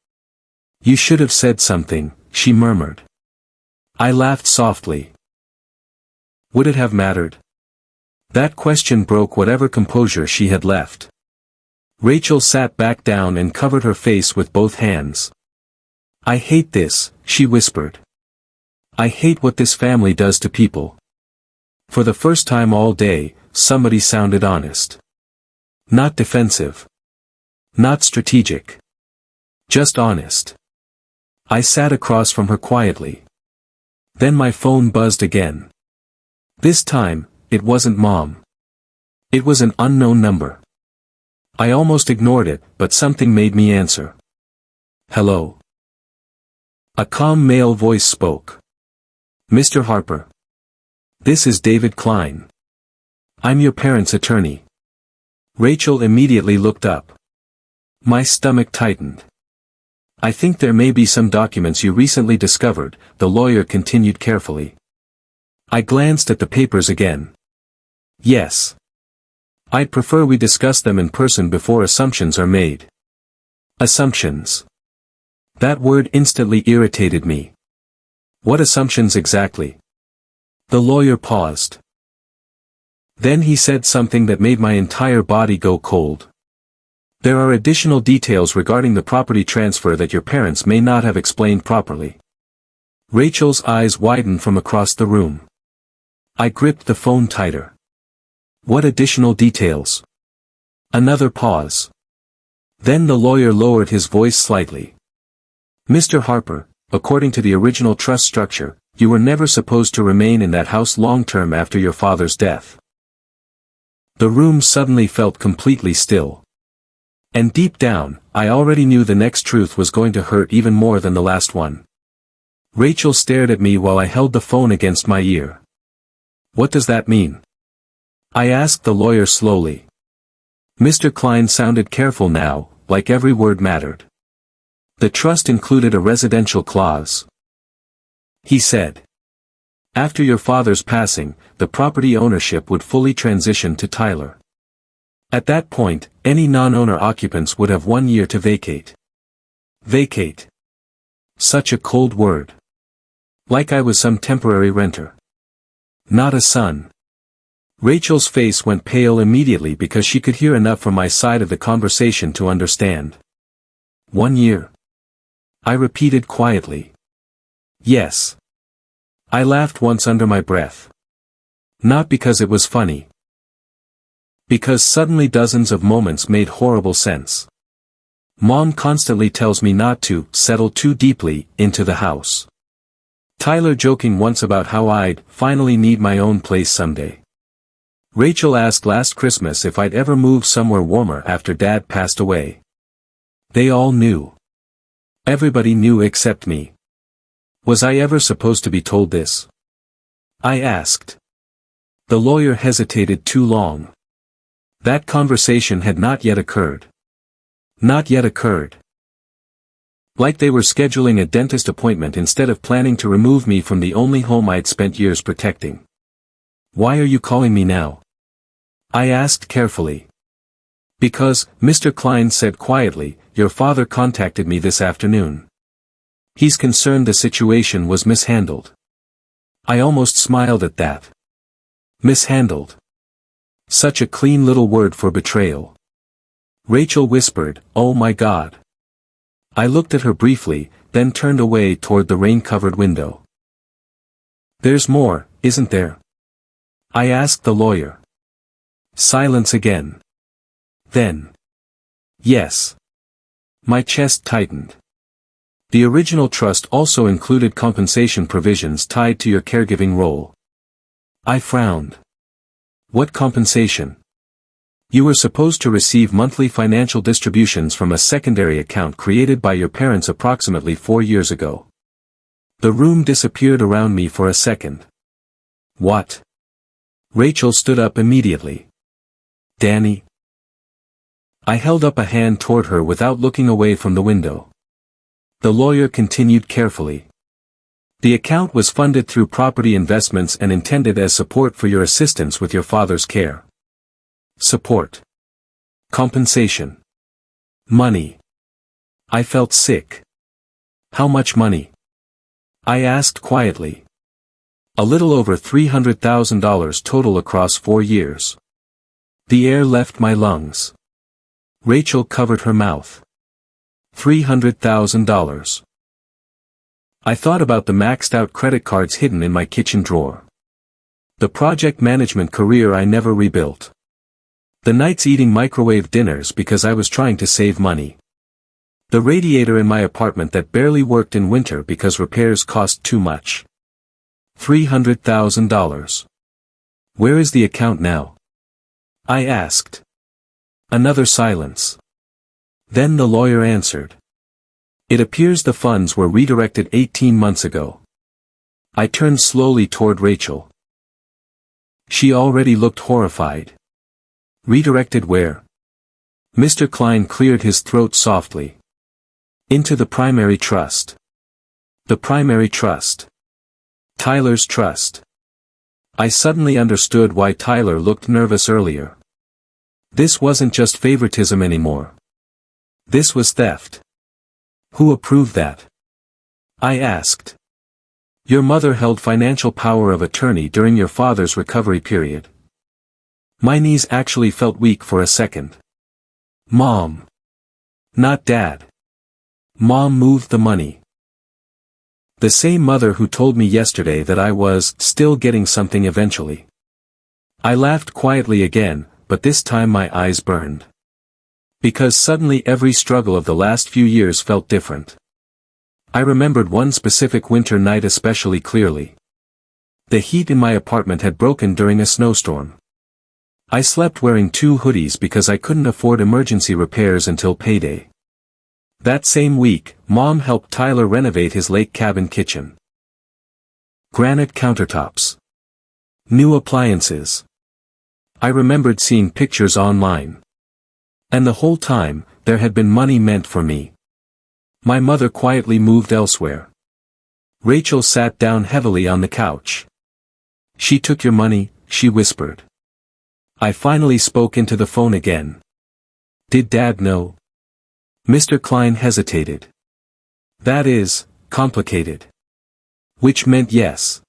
Speaker 1: You should have said something, she murmured. I laughed softly. Would it have mattered? That question broke whatever composure she had left. Rachel sat back down and covered her face with both hands. I hate this, she whispered. I hate what this family does to people. For the first time all day, somebody sounded honest. Not defensive. Not strategic. Just honest. I sat across from her quietly. Then my phone buzzed again. This time, it wasn't Mom. It was an unknown number. I almost ignored it, but something made me answer. Hello. A calm male voice spoke. Mr. Harper. This is David Klein. I'm your parents' attorney. Rachel immediately looked up. My stomach tightened. I think there may be some documents you recently discovered, the lawyer continued carefully. I glanced at the papers again. Yes. I'd prefer we discuss them in person before assumptions are made. Assumptions. That word instantly irritated me. What assumptions exactly? The lawyer paused. Then he said something that made my entire body go cold. There are additional details regarding the property transfer that your parents may not have explained properly. Rachel's eyes widened from across the room. I gripped the phone tighter. What additional details? Another pause. Then the lawyer lowered his voice slightly. Mr. Harper, according to the original trust structure, you were never supposed to remain in that house long-term after your father's death. The room suddenly felt completely still. And deep down, I already knew the next truth was going to hurt even more than the last one. Rachel stared at me while I held the phone against my ear. What does that mean? I asked the lawyer slowly. Mr. Klein sounded careful now, like every word mattered. The trust included a residential clause. He said. After your father's passing, the property ownership would fully transition to Tyler. At that point, any non-owner occupants would have 1 year to vacate. Vacate. Such a cold word. Like I was some temporary renter. Not a son. Rachel's face went pale immediately because she could hear enough from my side of the conversation to understand. 1 year. I repeated quietly. Yes. I laughed once under my breath. Not because it was funny. Because suddenly dozens of moments made horrible sense. Mom constantly tells me not to settle too deeply into the house. Tyler joking once about how I'd finally need my own place someday. Rachel asked last Christmas if I'd ever move somewhere warmer after Dad passed away. They all knew. Everybody knew except me. Was I ever supposed to be told this? I asked. The lawyer hesitated too long. That conversation had not yet occurred. Not yet occurred. Like they were scheduling a dentist appointment instead of planning to remove me from the only home I'd spent years protecting. Why are you calling me now? I asked carefully. Because, Mr. Klein said quietly, your father contacted me this afternoon. He's concerned the situation was mishandled. I almost smiled at that. Mishandled. Such a clean little word for betrayal. Rachel whispered, "Oh my God." I looked at her briefly, then turned away toward the rain-covered window. "There's more, isn't there?" I asked the lawyer. Silence again. Then. "Yes." My chest tightened. The original trust also included compensation provisions tied to your caregiving role. I frowned. "What compensation?" "You were supposed to receive monthly financial distributions from a secondary account created by your parents approximately 4 years ago." The room disappeared around me for a second. "What?" Rachel stood up immediately. "Danny." I held up a hand toward her without looking away from the window. The lawyer continued carefully. "The account was funded through property investments and intended as support for your assistance with your father's care." Support. Compensation. Money. I felt sick. "How much money?" I asked quietly. "A little over $300,000 total across 4 years." The air left my lungs. Rachel covered her mouth. $300,000. I thought about the maxed-out credit cards hidden in my kitchen drawer. The project management career I never rebuilt. The nights eating microwave dinners because I was trying to save money. The radiator in my apartment that barely worked in winter because repairs cost too much. $300,000. Where is the account now? I asked. Another silence. Then the lawyer answered. "It appears the funds were redirected 18 months ago." I turned slowly toward Rachel. She already looked horrified. "Redirected where?" Mr. Klein cleared his throat softly. "Into the primary trust." The primary trust. Tyler's trust. I suddenly understood why Tyler looked nervous earlier. This wasn't just favoritism anymore. This was theft. "Who approved that?" I asked. "Your mother held financial power of attorney during your father's recovery period." My knees actually felt weak for a second. Mom. Not Dad. Mom moved the money. The same mother who told me yesterday that I was still getting something eventually. I laughed quietly again, but this time my eyes burned. Because suddenly every struggle of the last few years felt different. I remembered one specific winter night especially clearly. The heat in my apartment had broken during a snowstorm. I slept wearing 2 hoodies because I couldn't afford emergency repairs until payday. That same week, Mom helped Tyler renovate his lake cabin kitchen. Granite countertops. New appliances. I remembered seeing pictures online. And the whole time, there had been money meant for me. My mother quietly moved elsewhere. Rachel sat down heavily on the couch. "She took your money," she whispered. I finally spoke into the phone again. "Did Dad know?" Mr. Klein hesitated. "That is, complicated." Which meant yes.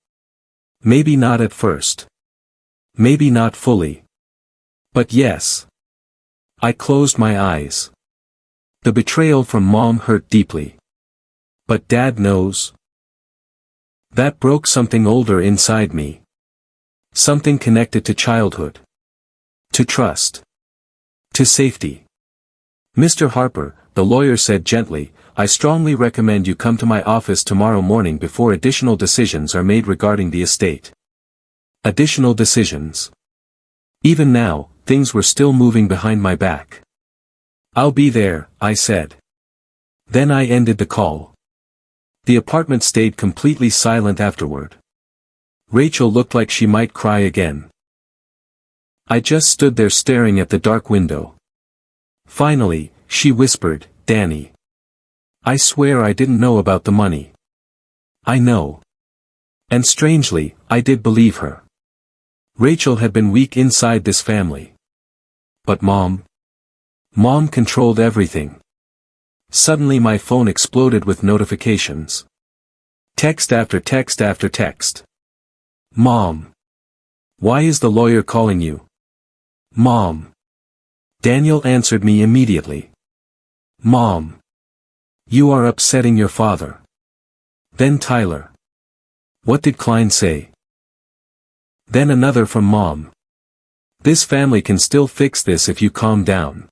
Speaker 1: Maybe not at first. Maybe not fully. But yes. I closed my eyes. The betrayal from Mom hurt deeply. But Dad knows. That broke something older inside me. Something connected to childhood. To trust. To safety. "Mr. Harper," the lawyer said gently, "I strongly recommend you come to my office tomorrow morning before additional decisions are made regarding the estate." Additional decisions. Even now, things were still moving behind my back. "I'll be there," I said. Then I ended the call. The apartment stayed completely silent afterward. Rachel looked like she might cry again. I just stood there staring at the dark window. Finally, she whispered, "Danny. I swear I didn't know about the money." I know. And strangely, I did believe her. Rachel had been weak inside this family. But Mom? Mom controlled everything. Suddenly my phone exploded with notifications. Text after text after text. Mom. Why is the lawyer calling you? Mom. Daniel answered me immediately. Mom. You are upsetting your father. Then Tyler. What did Klein say? Then another from Mom. This family can still fix this if you calm down.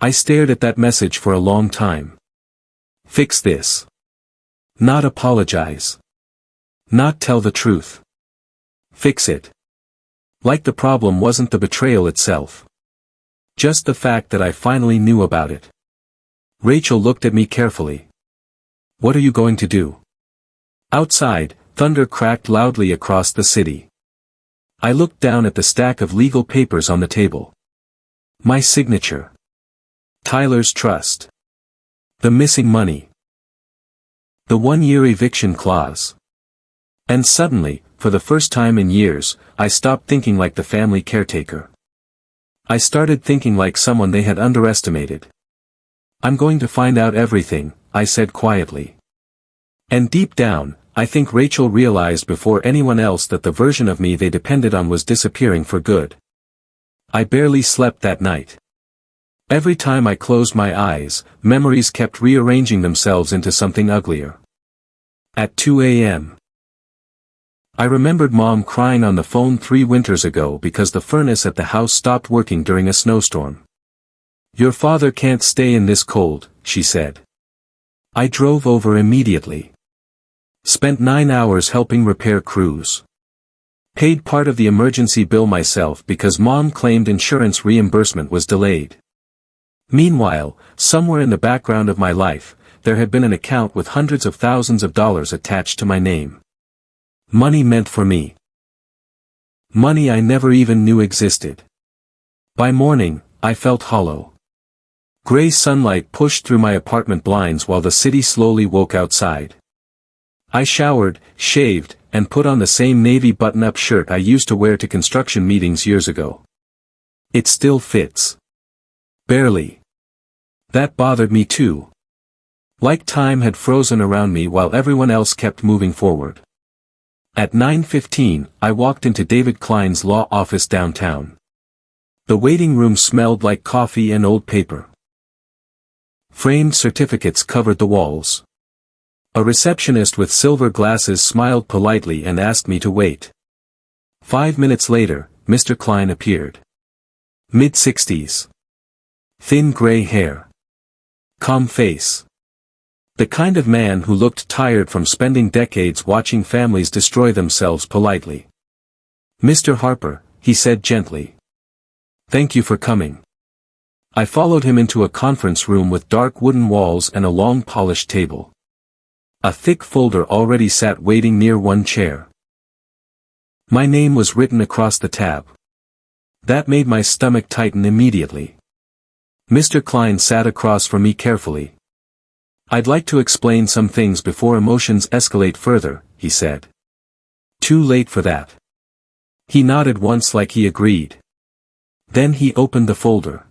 Speaker 1: I stared at that message for a long time. Fix this. Not apologize. Not tell the truth. Fix it. Like the problem wasn't the betrayal itself. Just the fact that I finally knew about it. Rachel looked at me carefully. What are you going to do? Outside, thunder cracked loudly across the city. I looked down at the stack of legal papers on the table. My signature. Tyler's trust. The missing money. The 1-year eviction clause. And suddenly, for the first time in years, I stopped thinking like the family caretaker. I started thinking like someone they had underestimated. I'm going to find out everything, I said quietly. And deep down, I think Rachel realized before anyone else that the version of me they depended on was disappearing for good. I barely slept that night. Every time I closed my eyes, memories kept rearranging themselves into something uglier. At 2 a.m. I remembered Mom crying on the phone 3 winters ago because the furnace at the house stopped working during a snowstorm. Your father can't stay in this cold, she said. I drove over immediately. Spent 9 hours helping repair crews. Paid part of the emergency bill myself because Mom claimed insurance reimbursement was delayed. Meanwhile, somewhere in the background of my life, there had been an account with hundreds of thousands of dollars attached to my name. Money meant for me. Money I never even knew existed. By morning, I felt hollow. Gray sunlight pushed through my apartment blinds while the city slowly woke outside. I showered, shaved, and put on the same navy button-up shirt I used to wear to construction meetings years ago. It still fits. Barely. That bothered me too. Like time had frozen around me while everyone else kept moving forward. At 9:15, I walked into David Klein's law office downtown. The waiting room smelled like coffee and old paper. Framed certificates covered the walls. A receptionist with silver glasses smiled politely and asked me to wait. 5 minutes later, Mr. Klein appeared. Mid-60s. Thin gray hair. Calm face. The kind of man who looked tired from spending decades watching families destroy themselves politely. Mr. Harper, he said gently. Thank you for coming. I followed him into a conference room with dark wooden walls and a long polished table. A thick folder already sat waiting near one chair. My name was written across the tab. That made my stomach tighten immediately. Mr. Klein sat across from me carefully. I'd like to explain some things before emotions escalate further, he said. Too late for that. He nodded once like he agreed. Then he opened the folder.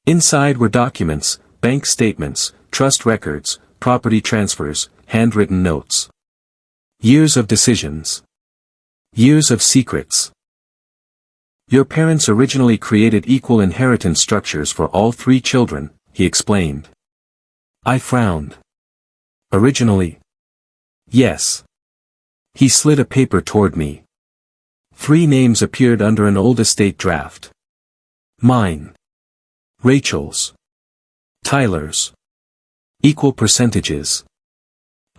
Speaker 1: Inside were documents, bank statements, trust records, property transfers, handwritten notes. Years of decisions. Years of secrets. Your parents originally created equal inheritance structures for all 3 children, he explained. I frowned. Originally? Yes. He slid a paper toward me. 3 names appeared under an old estate draft. Mine. Rachel's. Tyler's. Equal percentages.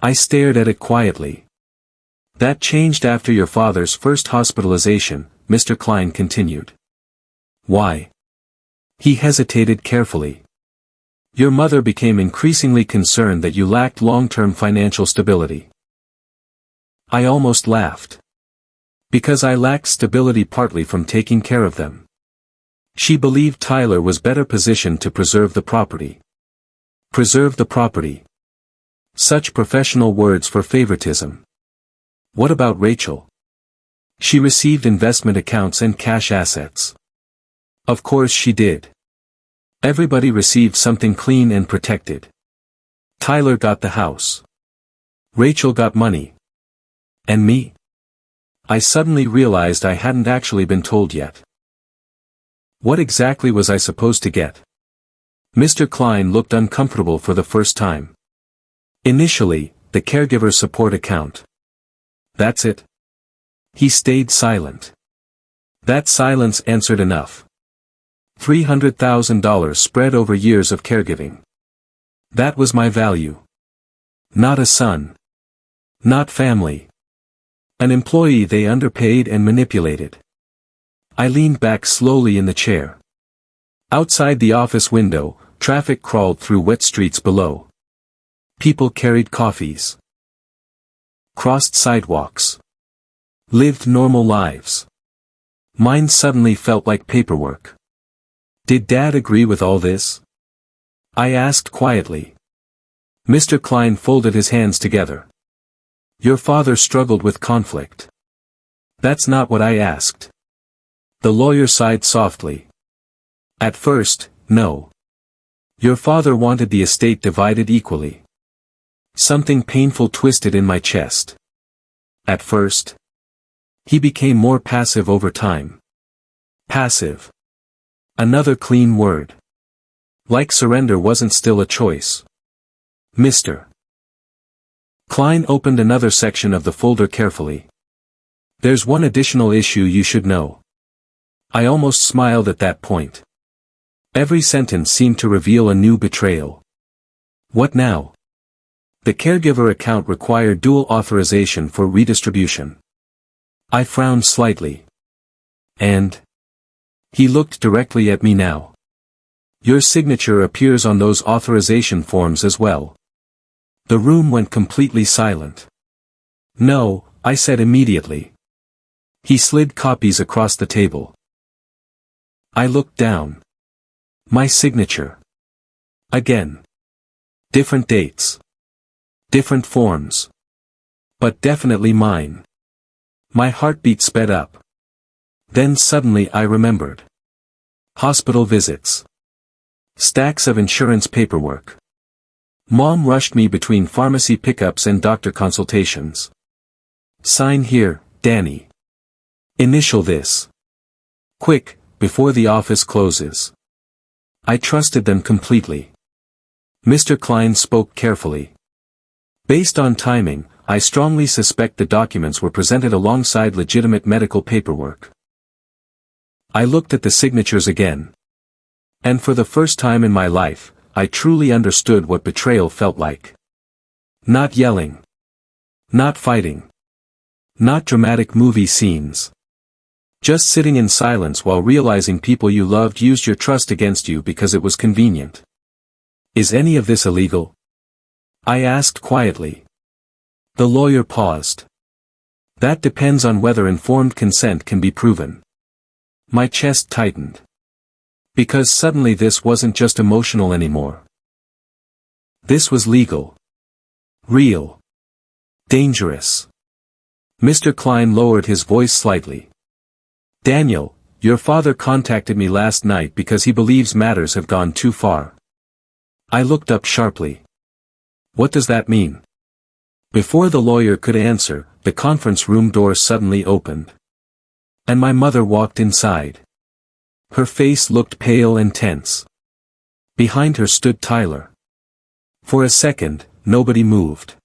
Speaker 1: I stared at it quietly. That changed after your father's first hospitalization, Mr. Klein continued. Why? He hesitated carefully. Your mother became increasingly concerned that you lacked long-term financial stability. I almost laughed. Because I lacked stability partly from taking care of them. She believed Tyler was better positioned to preserve the property. Preserve the property. Such professional words for favoritism. What about Rachel? She received investment accounts and cash assets. Of course she did. Everybody received something clean and protected. Tyler got the house. Rachel got money. And me? I suddenly realized I hadn't actually been told yet. What exactly was I supposed to get? Mr. Klein looked uncomfortable for the first time. Initially, the caregiver support account. That's it. He stayed silent. That silence answered enough. $300,000 spread over years of caregiving. That was my value. Not a son. Not family. An employee they underpaid and manipulated. I leaned back slowly in the chair. Outside the office window, traffic crawled through wet streets below. People carried coffees. Crossed sidewalks. Lived normal lives. Mine suddenly felt like paperwork. Did Dad agree with all this? I asked quietly. Mr. Klein folded his hands together. Your father struggled with conflict. That's not what I asked. The lawyer sighed softly. At first, no. Your father wanted the estate divided equally. Something painful twisted in my chest. At first. He became more passive over time. Passive. Another clean word. Like surrender wasn't still a choice. Mr. Klein opened another section of the folder carefully. There's one additional issue you should know. I almost smiled at that point. Every sentence seemed to reveal a new betrayal. What now? The caregiver account required dual authorization for redistribution. I frowned slightly. And? He looked directly at me now. Your signature appears on those authorization forms as well. The room went completely silent. No, I said immediately. He slid copies across the table. I looked down. My signature. Again. Different dates. Different forms. But definitely mine. My heartbeat sped up. Then suddenly I remembered. Hospital visits. Stacks of insurance paperwork. Mom rushed me between pharmacy pickups and doctor consultations. Sign here, Danny. Initial this. Quick, before the office closes. I trusted them completely. Mr. Klein spoke carefully. Based on timing, I strongly suspect the documents were presented alongside legitimate medical paperwork. I looked at the signatures again. And for the first time in my life, I truly understood what betrayal felt like. Not yelling. Not fighting. Not dramatic movie scenes. Just sitting in silence while realizing people you loved used your trust against you because it was convenient. Is any of this illegal? I asked quietly. The lawyer paused. That depends on whether informed consent can be proven. My chest tightened. Because suddenly this wasn't just emotional anymore. This was legal. Real. Dangerous. Mr. Klein lowered his voice slightly. Daniel, your father contacted me last night because he believes matters have gone too far. I looked up sharply. What does that mean? Before the lawyer could answer, the conference room door suddenly opened. And my mother walked inside. Her face looked pale and tense. Behind her stood Tyler. For a second, nobody moved.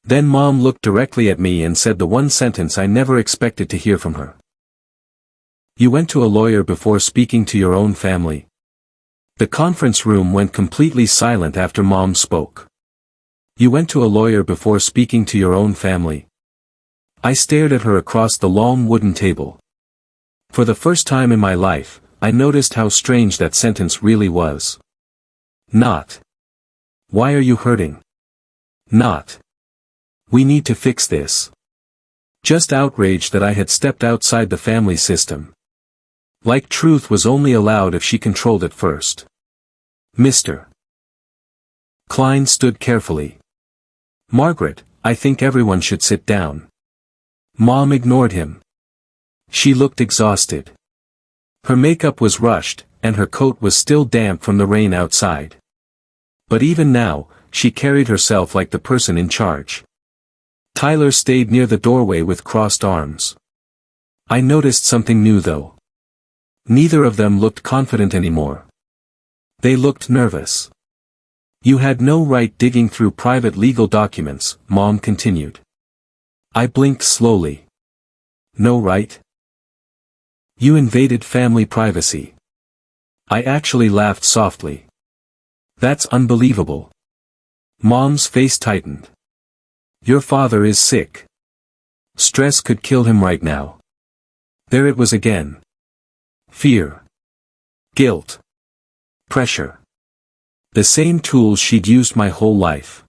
Speaker 1: Then Mom looked directly at me and said the one sentence I never expected to hear from her. You went to a lawyer before speaking to your own family. The conference room went completely silent after Mom spoke. You went to a lawyer before speaking to your own family. I stared at her across the long wooden table. For the first time in my life, I noticed how strange that sentence really was. Not. Why are you hurting? Not. We need to fix this. Just outraged that I had stepped outside the family system. Like truth was only allowed if she controlled it first. Mr. Klein stood carefully. Margaret, I think everyone should sit down. Mom ignored him. She looked exhausted. Her makeup was rushed, and her coat was still damp from the rain outside. But even now, she carried herself like the person in charge. Tyler stayed near the doorway with crossed arms. I noticed something new though. Neither of them looked confident anymore. They looked nervous. You had no right digging through private legal documents, Mom continued. I blinked slowly. No right? You invaded family privacy. I actually laughed softly. That's unbelievable. Mom's face tightened. Your father is sick. Stress could kill him right now. There it was again. Fear. Guilt. Pressure. The same tools she'd used my whole life.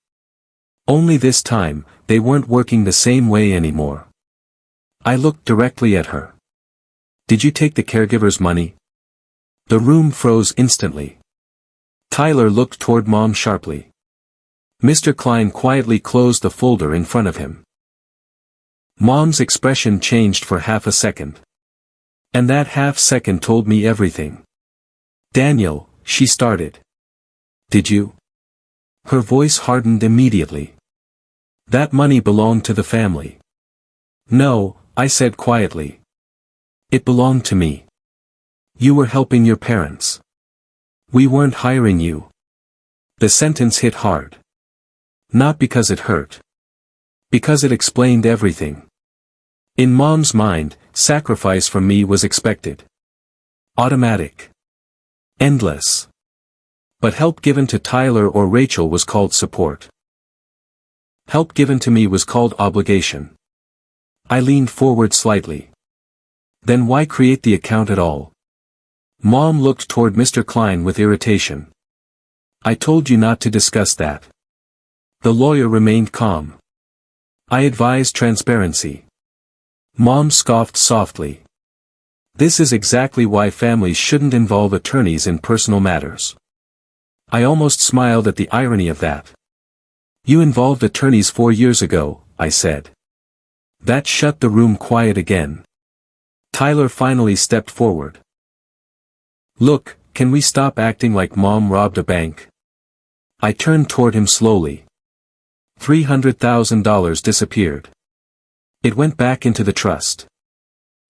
Speaker 1: Only this time, they weren't working the same way anymore. I looked directly at her. Did you take the caregiver's money? The room froze instantly. Tyler looked toward Mom sharply. Mr. Klein quietly closed the folder in front of him. Mom's expression changed for half a second. And that half second told me everything. Daniel, she started. Did you? Her voice hardened immediately. That money belonged to the family. No, I said quietly. It belonged to me. You were helping your parents. We weren't hiring you. The sentence hit hard. Not because it hurt. Because it explained everything. In Mom's mind, sacrifice from me was expected. Automatic. Endless. But help given to Tyler or Rachel was called support. Help given to me was called obligation. I leaned forward slightly. Then why create the account at all? Mom looked toward Mr. Klein with irritation. I told you not to discuss that. The lawyer remained calm. I advised transparency. Mom scoffed softly. This is exactly why families shouldn't involve attorneys in personal matters. I almost smiled at the irony of that. You involved attorneys 4 years ago, I said. That shut the room quiet again. Tyler finally stepped forward. Look, can we stop acting like Mom robbed a bank? I turned toward him slowly. $300,000 disappeared. It went back into the trust.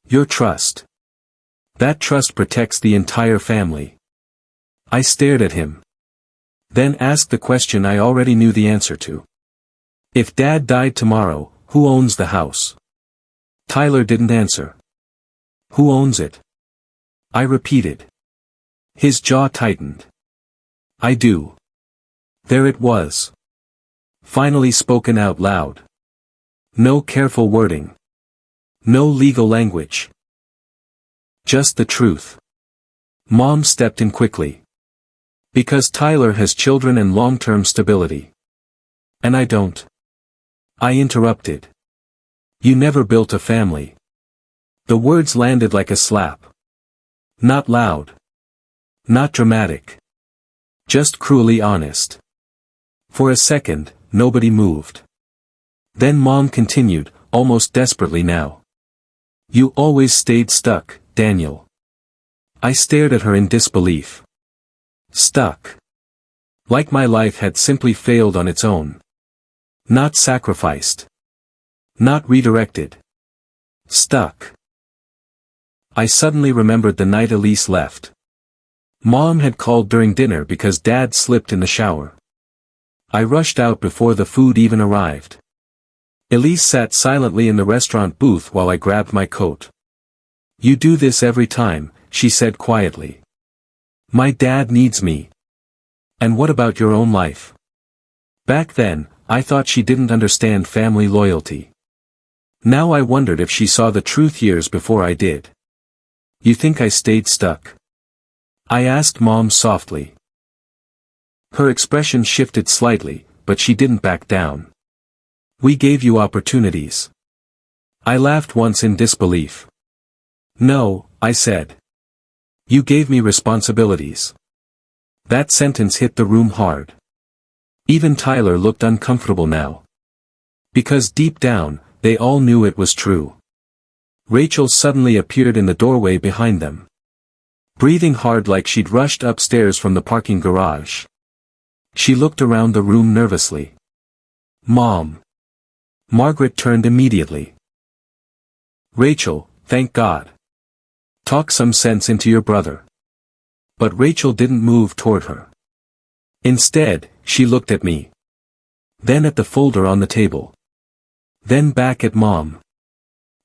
Speaker 1: Your trust. That trust protects the entire family. I stared at him. Then asked the question I already knew the answer to. If Dad died tomorrow, who owns the house? Tyler didn't answer. Who owns it? I repeated. His jaw tightened. I do. There it was. Finally spoken out loud. No careful wording. No legal language. Just the truth. Mom stepped in quickly. Because Tyler has children and long-term stability. And I don't. I interrupted. You never built a family. The words landed like a slap. Not loud. Not dramatic. Just cruelly honest. For a second, nobody moved. Then Mom continued, almost desperately now. You always stayed stuck, Daniel. I stared at her in disbelief. Stuck. Like my life had simply failed on its own. Not sacrificed. Not redirected. Stuck. I suddenly remembered the night Elise left. Mom had called during dinner because Dad slipped in the shower. I rushed out before the food even arrived. Elise sat silently in the restaurant booth while I grabbed my coat. You do this every time, she said quietly. My dad needs me. And what about your own life? Back then, I thought she didn't understand family loyalty. Now I wondered if she saw the truth years before I did. You think I stayed stuck? I asked Mom softly. Her expression shifted slightly, but she didn't back down. We gave you opportunities. I laughed once in disbelief. No, I said. You gave me responsibilities. That sentence hit the room hard. Even Tyler looked uncomfortable now. Because deep down, they all knew it was true. Rachel suddenly appeared in the doorway behind them. breathing hard like she'd rushed upstairs from the parking garage. She looked around the room nervously. "Mom." Margaret turned immediately. "Rachel, thank God. Talk some sense into your brother." But Rachel didn't move toward her. Instead, she looked at me. Then at the folder on the table. Then back at Mom.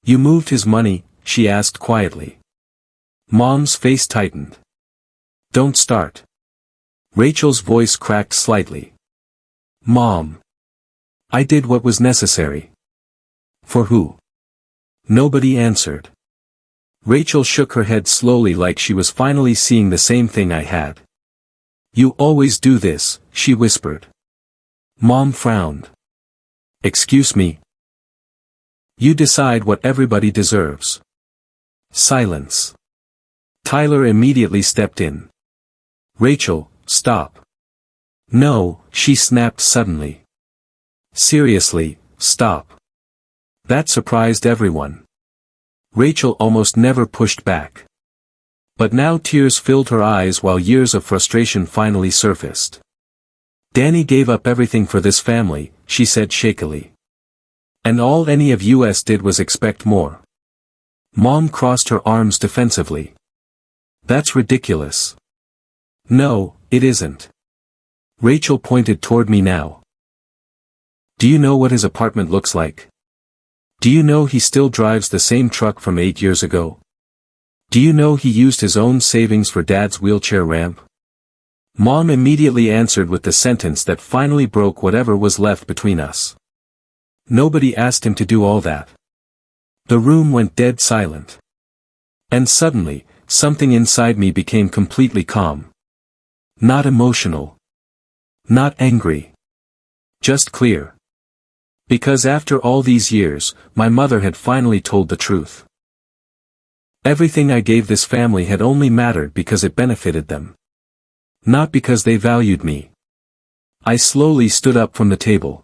Speaker 1: "You moved his money?" she asked quietly. Mom's face tightened. "Don't start." Rachel's voice cracked slightly. "Mom. I did what was necessary." "For who?" Nobody answered. Rachel shook her head slowly like she was finally seeing the same thing I had. "You always do this," she whispered. Mom frowned. "Excuse me?" "You decide what everybody deserves." Silence. Tyler immediately stepped in. "Rachel, stop." "No," she snapped suddenly. "Seriously, stop." That surprised everyone. Rachel almost never pushed back. But now tears filled her eyes while years of frustration finally surfaced. "Danny gave up everything for this family," she said shakily. "And all any of us did was expect more." Mom crossed her arms defensively. "That's ridiculous." "No, it isn't." Rachel pointed toward me now. "Do you know what his apartment looks like? Do you know he still drives the same truck from 8 years ago? Do you know he used his own savings for Dad's wheelchair ramp?" Mom immediately answered with the sentence that finally broke whatever was left between us. "Nobody asked him to do all that." The room went dead silent. And suddenly, something inside me became completely calm. Not emotional. Not angry. Just clear. Because after all these years, my mother had finally told the truth. Everything I gave this family had only mattered because it benefited them. Not because they valued me. I slowly stood up from the table.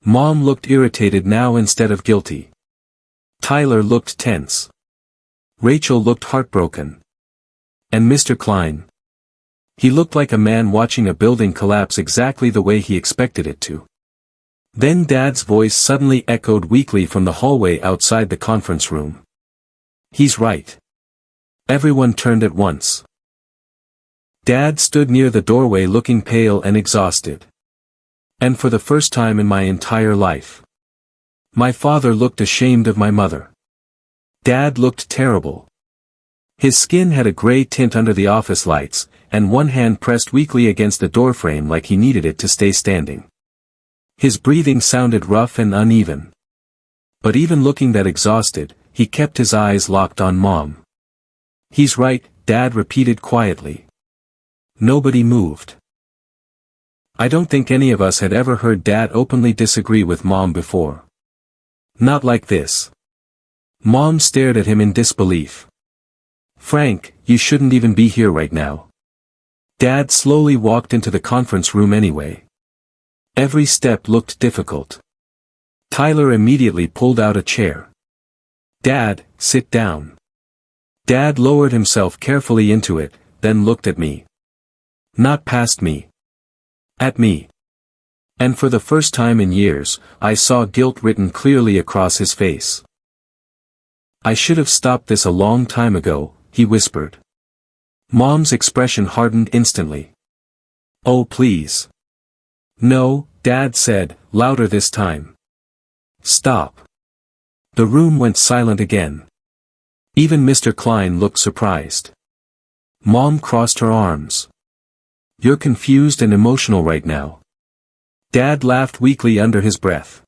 Speaker 1: Mom looked irritated now instead of guilty. Tyler looked tense. Rachel looked heartbroken. And Mr. Klein? He looked like a man watching a building collapse exactly the way he expected it to. Then Dad's voice suddenly echoed weakly from the hallway outside the conference room. "He's right." Everyone turned at once. Dad stood near the doorway looking pale and exhausted. And for the first time in my entire life. My father looked ashamed of my mother. Dad looked terrible. His skin had a gray tint under the office lights, and one hand pressed weakly against the doorframe like he needed it to stay standing. His breathing sounded rough and uneven. But even looking that exhausted, he kept his eyes locked on Mom. "He's right," Dad repeated quietly. Nobody moved. I don't think any of us had ever heard Dad openly disagree with Mom before. Not like this. Mom stared at him in disbelief. "Frank, you shouldn't even be here right now." Dad slowly walked into the conference room anyway. Every step looked difficult. Tyler immediately pulled out a chair. "Dad, sit down." Dad lowered himself carefully into it, then looked at me. Not past me. At me. And for the first time in years, I saw guilt written clearly across his face. "I should have stopped this a long time ago," he whispered. Mom's expression hardened instantly. "Oh please." "No," Dad said, louder this time. "Stop." The room went silent again. Even Mr. Klein looked surprised. Mom crossed her arms. "You're confused and emotional right now." Dad laughed weakly under his breath.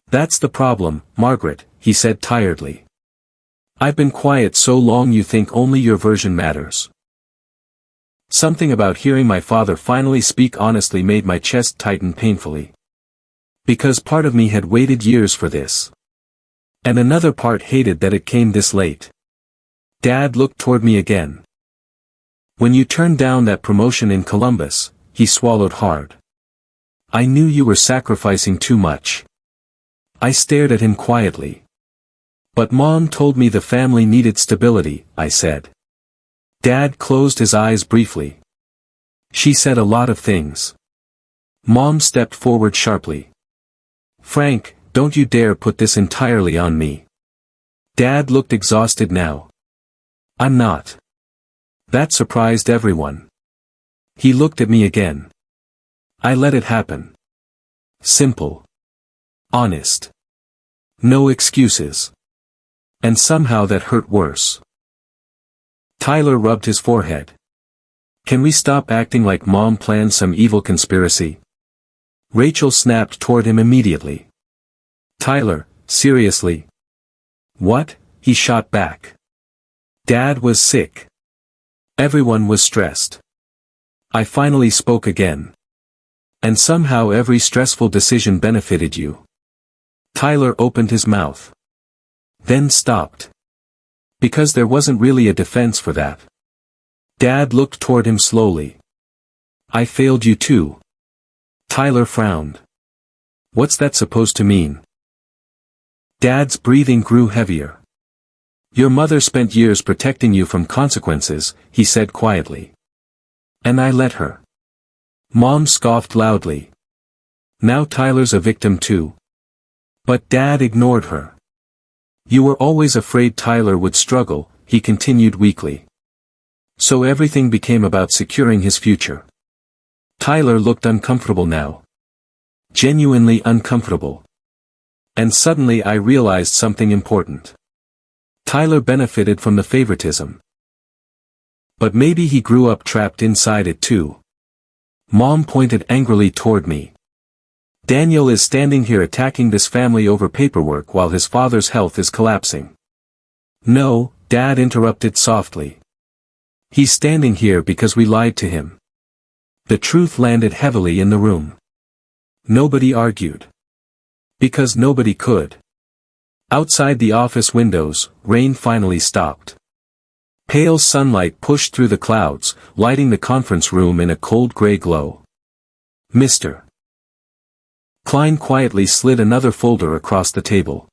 Speaker 1: "That's the problem, Margaret," he said tiredly. "I've been quiet so long you think only your version matters." Something about hearing my father finally speak honestly made my chest tighten painfully. Because part of me had waited years for this. And another part hated that it came this late. Dad looked toward me again. "When you turned down that promotion in Columbus," he swallowed hard. "I knew you were sacrificing too much." I stared at him quietly. "But Mom told me the family needed stability," I said. Dad closed his eyes briefly. She said a lot of things. Mom stepped forward sharply. Frank, don't you dare put this entirely on me. Dad looked exhausted now. I'm not. That surprised everyone. He looked at me again. I let it happen. Simple. Honest. No excuses. And somehow that hurt worse. Tyler rubbed his forehead. Can we stop acting like Mom planned some evil conspiracy? Rachel snapped toward him immediately. Tyler, seriously? What? He shot back. Dad was sick. Everyone was stressed. I finally spoke again. And somehow every stressful decision benefited you. Tyler opened his mouth. Then stopped. Because there wasn't really a defense for that. Dad looked toward him slowly. I failed you too. Tyler frowned. What's that supposed to mean? Dad's breathing grew heavier. Your mother spent years protecting you from consequences, he said quietly. And I let her. Mom scoffed loudly. Now Tyler's a victim too. But Dad ignored her. You were always afraid Tyler would struggle, he continued weakly. So everything became about securing his future. Tyler looked uncomfortable now. Genuinely uncomfortable. And suddenly I realized something important. Tyler benefited from the favoritism. But maybe he grew up trapped inside it too. Mom pointed angrily toward me. Daniel is standing here attacking this family over paperwork while his father's health is collapsing. No, Dad interrupted softly. He's standing here because we lied to him. The truth landed heavily in the room. Nobody argued. Because nobody could. Outside the office windows, rain finally stopped. Pale sunlight pushed through the clouds, lighting the conference room in a cold gray glow. Mr. Klein quietly slid another folder across the table.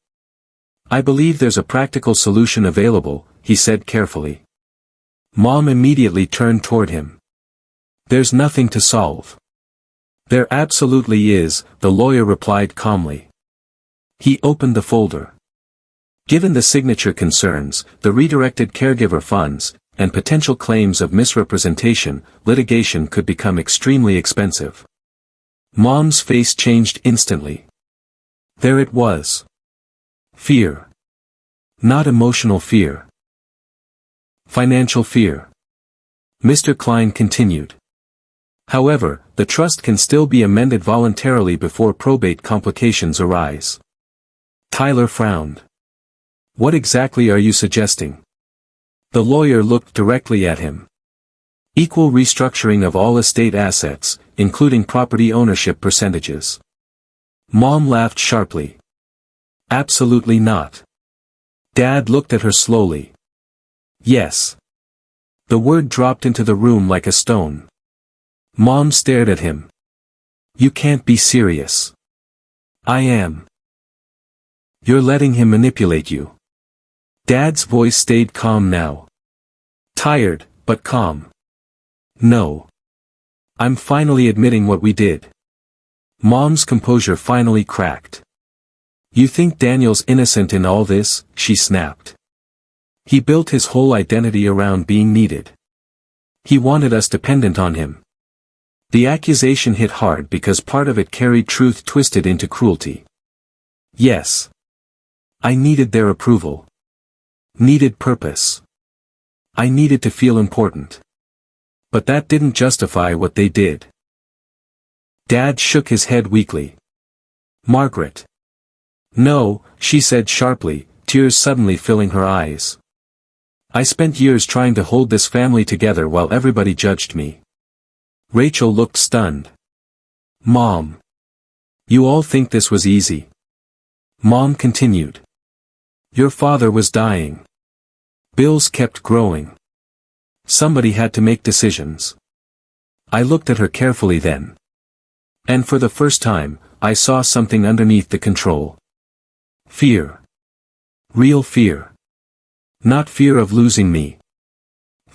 Speaker 1: I believe there's a practical solution available, he said carefully. Mom immediately turned toward him. There's nothing to solve. There absolutely is, the lawyer replied calmly. He opened the folder. Given the signature concerns, the redirected caregiver funds, and potential claims of misrepresentation, litigation could become extremely expensive. Mom's face changed instantly. There it was. Fear. Not emotional fear. Financial fear. Mr. Klein continued. However, the trust can still be amended voluntarily before probate complications arise. Tyler frowned. What exactly are you suggesting? The lawyer looked directly at him. Equal restructuring of all estate assets, including property ownership percentages. Mom laughed sharply. Absolutely not. Dad looked at her slowly. Yes. The word dropped into the room like a stone. Mom stared at him. You can't be serious. I am. You're letting him manipulate you. Dad's voice stayed calm now. Tired, but calm. No. I'm finally admitting what we did. Mom's composure finally cracked. You think Daniel's innocent in all this? She snapped. He built his whole identity around being needed. He wanted us dependent on him. The accusation hit hard because part of it carried truth twisted into cruelty. Yes. I needed their approval. Needed purpose. I needed to feel important. But that didn't justify what they did. Dad shook his head weakly. Margaret. No, she said sharply, tears suddenly filling her eyes. I spent years trying to hold this family together while everybody judged me. Rachel looked stunned. Mom. You all think this was easy. Mom continued. Your father was dying. Bills kept growing. Somebody had to make decisions. I looked at her carefully then. And for the first time, I saw something underneath the control. Fear. Real fear. Not fear of losing me.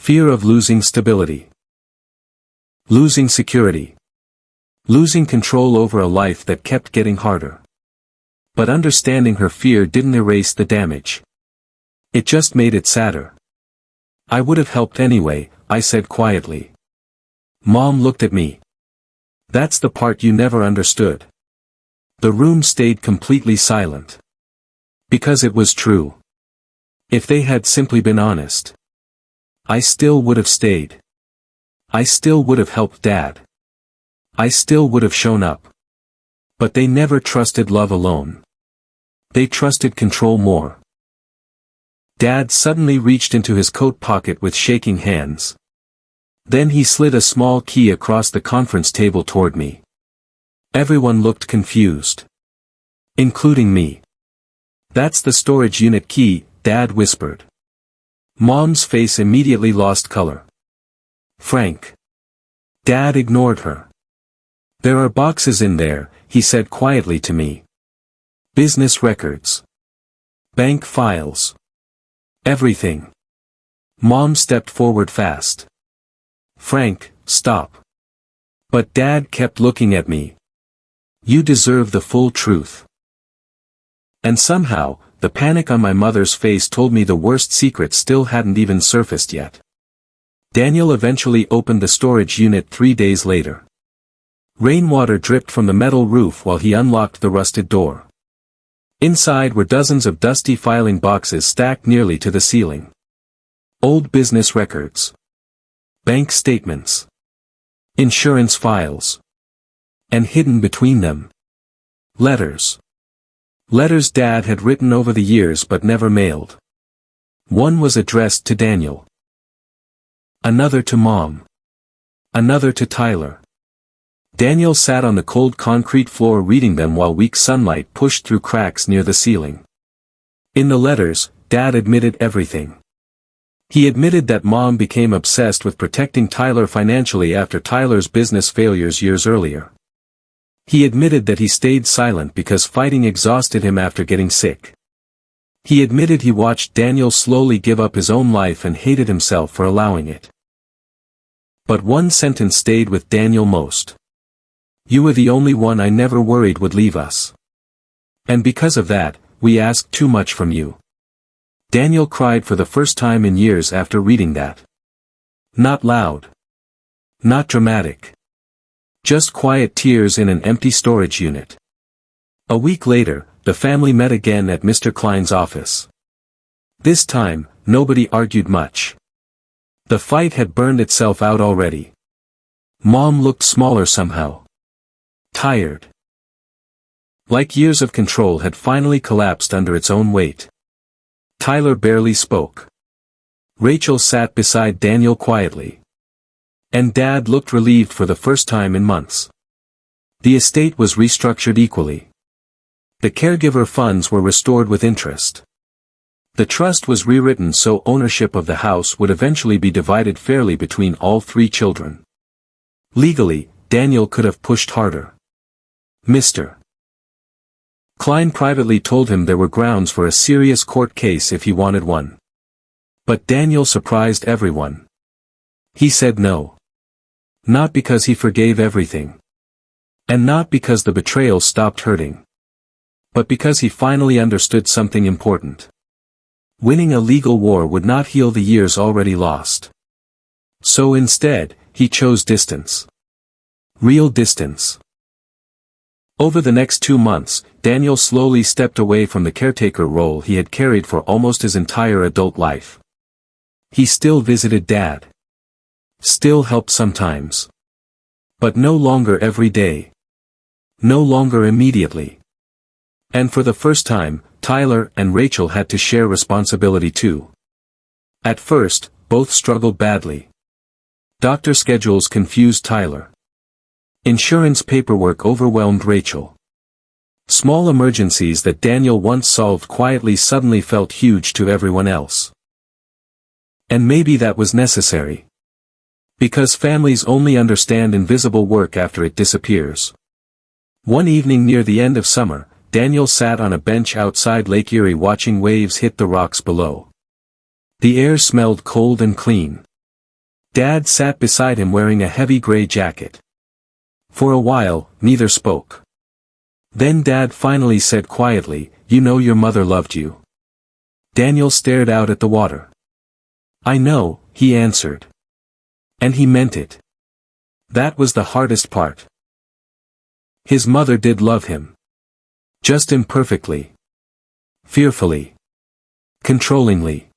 Speaker 1: Fear of losing stability. Losing security. Losing control over a life that kept getting harder. But understanding her fear didn't erase the damage. It just made it sadder. I would have helped anyway, I said quietly. Mom looked at me. That's the part you never understood. The room stayed completely silent. Because it was true. If they had simply been honest, I still would have stayed. I still would have helped Dad. I still would have shown up. But they never trusted love alone. They trusted control more. Dad suddenly reached into his coat pocket with shaking hands. Then he slid a small key across the conference table toward me. Everyone looked confused. Including me. That's the storage unit key, Dad whispered. Mom's face immediately lost color. Frank. Dad ignored her. There are boxes in there, he said quietly to me. Business records. Bank files. Everything. Mom stepped forward fast. Frank, stop. But Dad kept looking at me. You deserve the full truth. And somehow, the panic on my mother's face told me the worst secret still hadn't even surfaced yet. Daniel eventually opened the storage unit 3 days later. Rainwater dripped from the metal roof while he unlocked the rusted door. Inside were dozens of dusty filing boxes stacked nearly to the ceiling. Old business records. Bank statements. Insurance files. And hidden between them. Letters. Letters Dad had written over the years but never mailed. One was addressed to Daniel. Another to Mom. Another to Tyler. Daniel sat on the cold concrete floor reading them while weak sunlight pushed through cracks near the ceiling. In the letters, Dad admitted everything. He admitted that Mom became obsessed with protecting Tyler financially after Tyler's business failures years earlier. He admitted that he stayed silent because fighting exhausted him after getting sick. He admitted he watched Daniel slowly give up his own life and hated himself for allowing it. But one sentence stayed with Daniel most. You were the only one I never worried would leave us. And because of that, we asked too much from you. Daniel cried for the first time in years after reading that. Not loud. Not dramatic. Just quiet tears in an empty storage unit. A week later, the family met again at Mr. Klein's office. This time, nobody argued much. The fight had burned itself out already. Mom looked smaller somehow. Tired. Like years of control had finally collapsed under its own weight. Tyler barely spoke. Rachel sat beside Daniel quietly. And Dad looked relieved for the first time in months. The estate was restructured equally. The caregiver funds were restored with interest. The trust was rewritten so ownership of the house would eventually be divided fairly between all 3 children. Legally, Daniel could have pushed harder. Mr. Klein privately told him there were grounds for a serious court case if he wanted one. But Daniel surprised everyone. He said no. Not because he forgave everything. And not because the betrayal stopped hurting. But because he finally understood something important. Winning a legal war would not heal the years already lost. So instead, he chose distance. Real distance. Over the next 2 months, Daniel slowly stepped away from the caretaker role he had carried for almost his entire adult life. He still visited Dad. Still helped sometimes. But no longer every day. No longer immediately. And for the first time, Tyler and Rachel had to share responsibility too. At first, both struggled badly. Doctor schedules confused Tyler. Insurance paperwork overwhelmed Rachel. Small emergencies that Daniel once solved quietly suddenly felt huge to everyone else. And maybe that was necessary. Because families only understand invisible work after it disappears. One evening near the end of summer, Daniel sat on a bench outside Lake Erie watching waves hit the rocks below. The air smelled cold and clean. Dad sat beside him wearing a heavy gray jacket. For a while, neither spoke. Then Dad finally said quietly, "You know your mother loved you." Daniel stared out at the water. "I know," he answered. And he meant it. That was the hardest part. His mother did love him. Just imperfectly. Fearfully. Controllingly.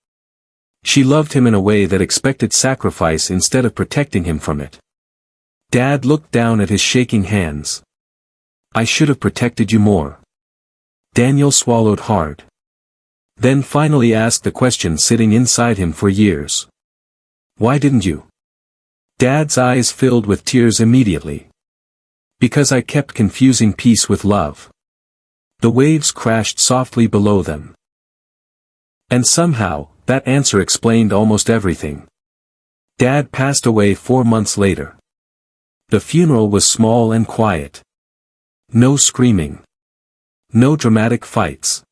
Speaker 1: She loved him in a way that expected sacrifice instead of protecting him from it. Dad looked down at his shaking hands. "I should have protected you more." Daniel swallowed hard. Then finally asked the question sitting inside him for years. "Why didn't you?" Dad's eyes filled with tears immediately. "Because I kept confusing peace with love." The waves crashed softly below them. And somehow, that answer explained almost everything. Dad passed away 4 months later. The funeral was small and quiet. No screaming. No dramatic fights.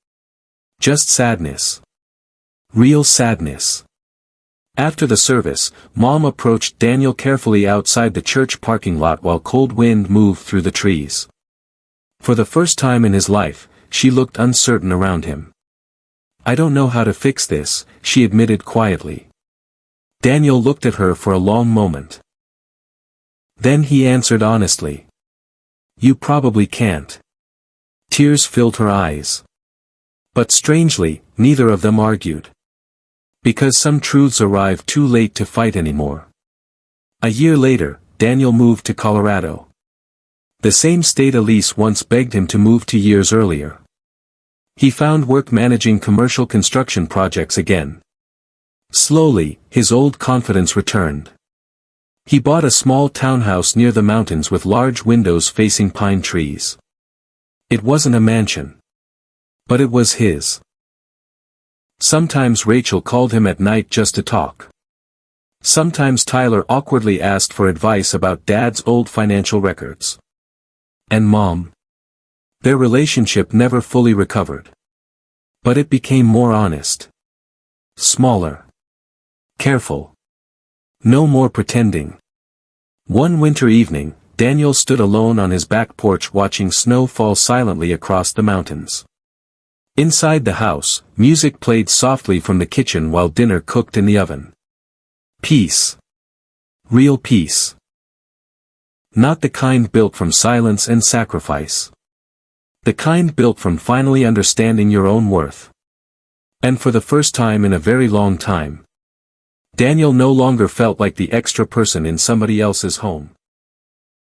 Speaker 1: Just sadness. Real sadness. After the service, Mom approached Daniel carefully outside the church parking lot while cold wind moved through the trees. For the first time in his life, she looked uncertain around him. "I don't know how to fix this," she admitted quietly. Daniel looked at her for a long moment. Then he answered honestly. "You probably can't." Tears filled her eyes. But strangely, neither of them argued. Because some truths arrive too late to fight anymore. A year later, Daniel moved to Colorado. The same state Elise once begged him to move to years earlier. He found work managing commercial construction projects again. Slowly, his old confidence returned. He bought a small townhouse near the mountains with large windows facing pine trees. It wasn't a mansion. But it was his. Sometimes Rachel called him at night just to talk. Sometimes Tyler awkwardly asked for advice about Dad's old financial records. And Mom. Their relationship never fully recovered. But it became more honest. Smaller. Careful. No more pretending. One winter evening, Daniel stood alone on his back porch watching snow fall silently across the mountains. Inside the house, music played softly from the kitchen while dinner cooked in the oven. Peace. Real peace. Not the kind built from silence and sacrifice. The kind built from finally understanding your own worth. And for the first time in a very long time, Daniel no longer felt like the extra person in somebody else's home.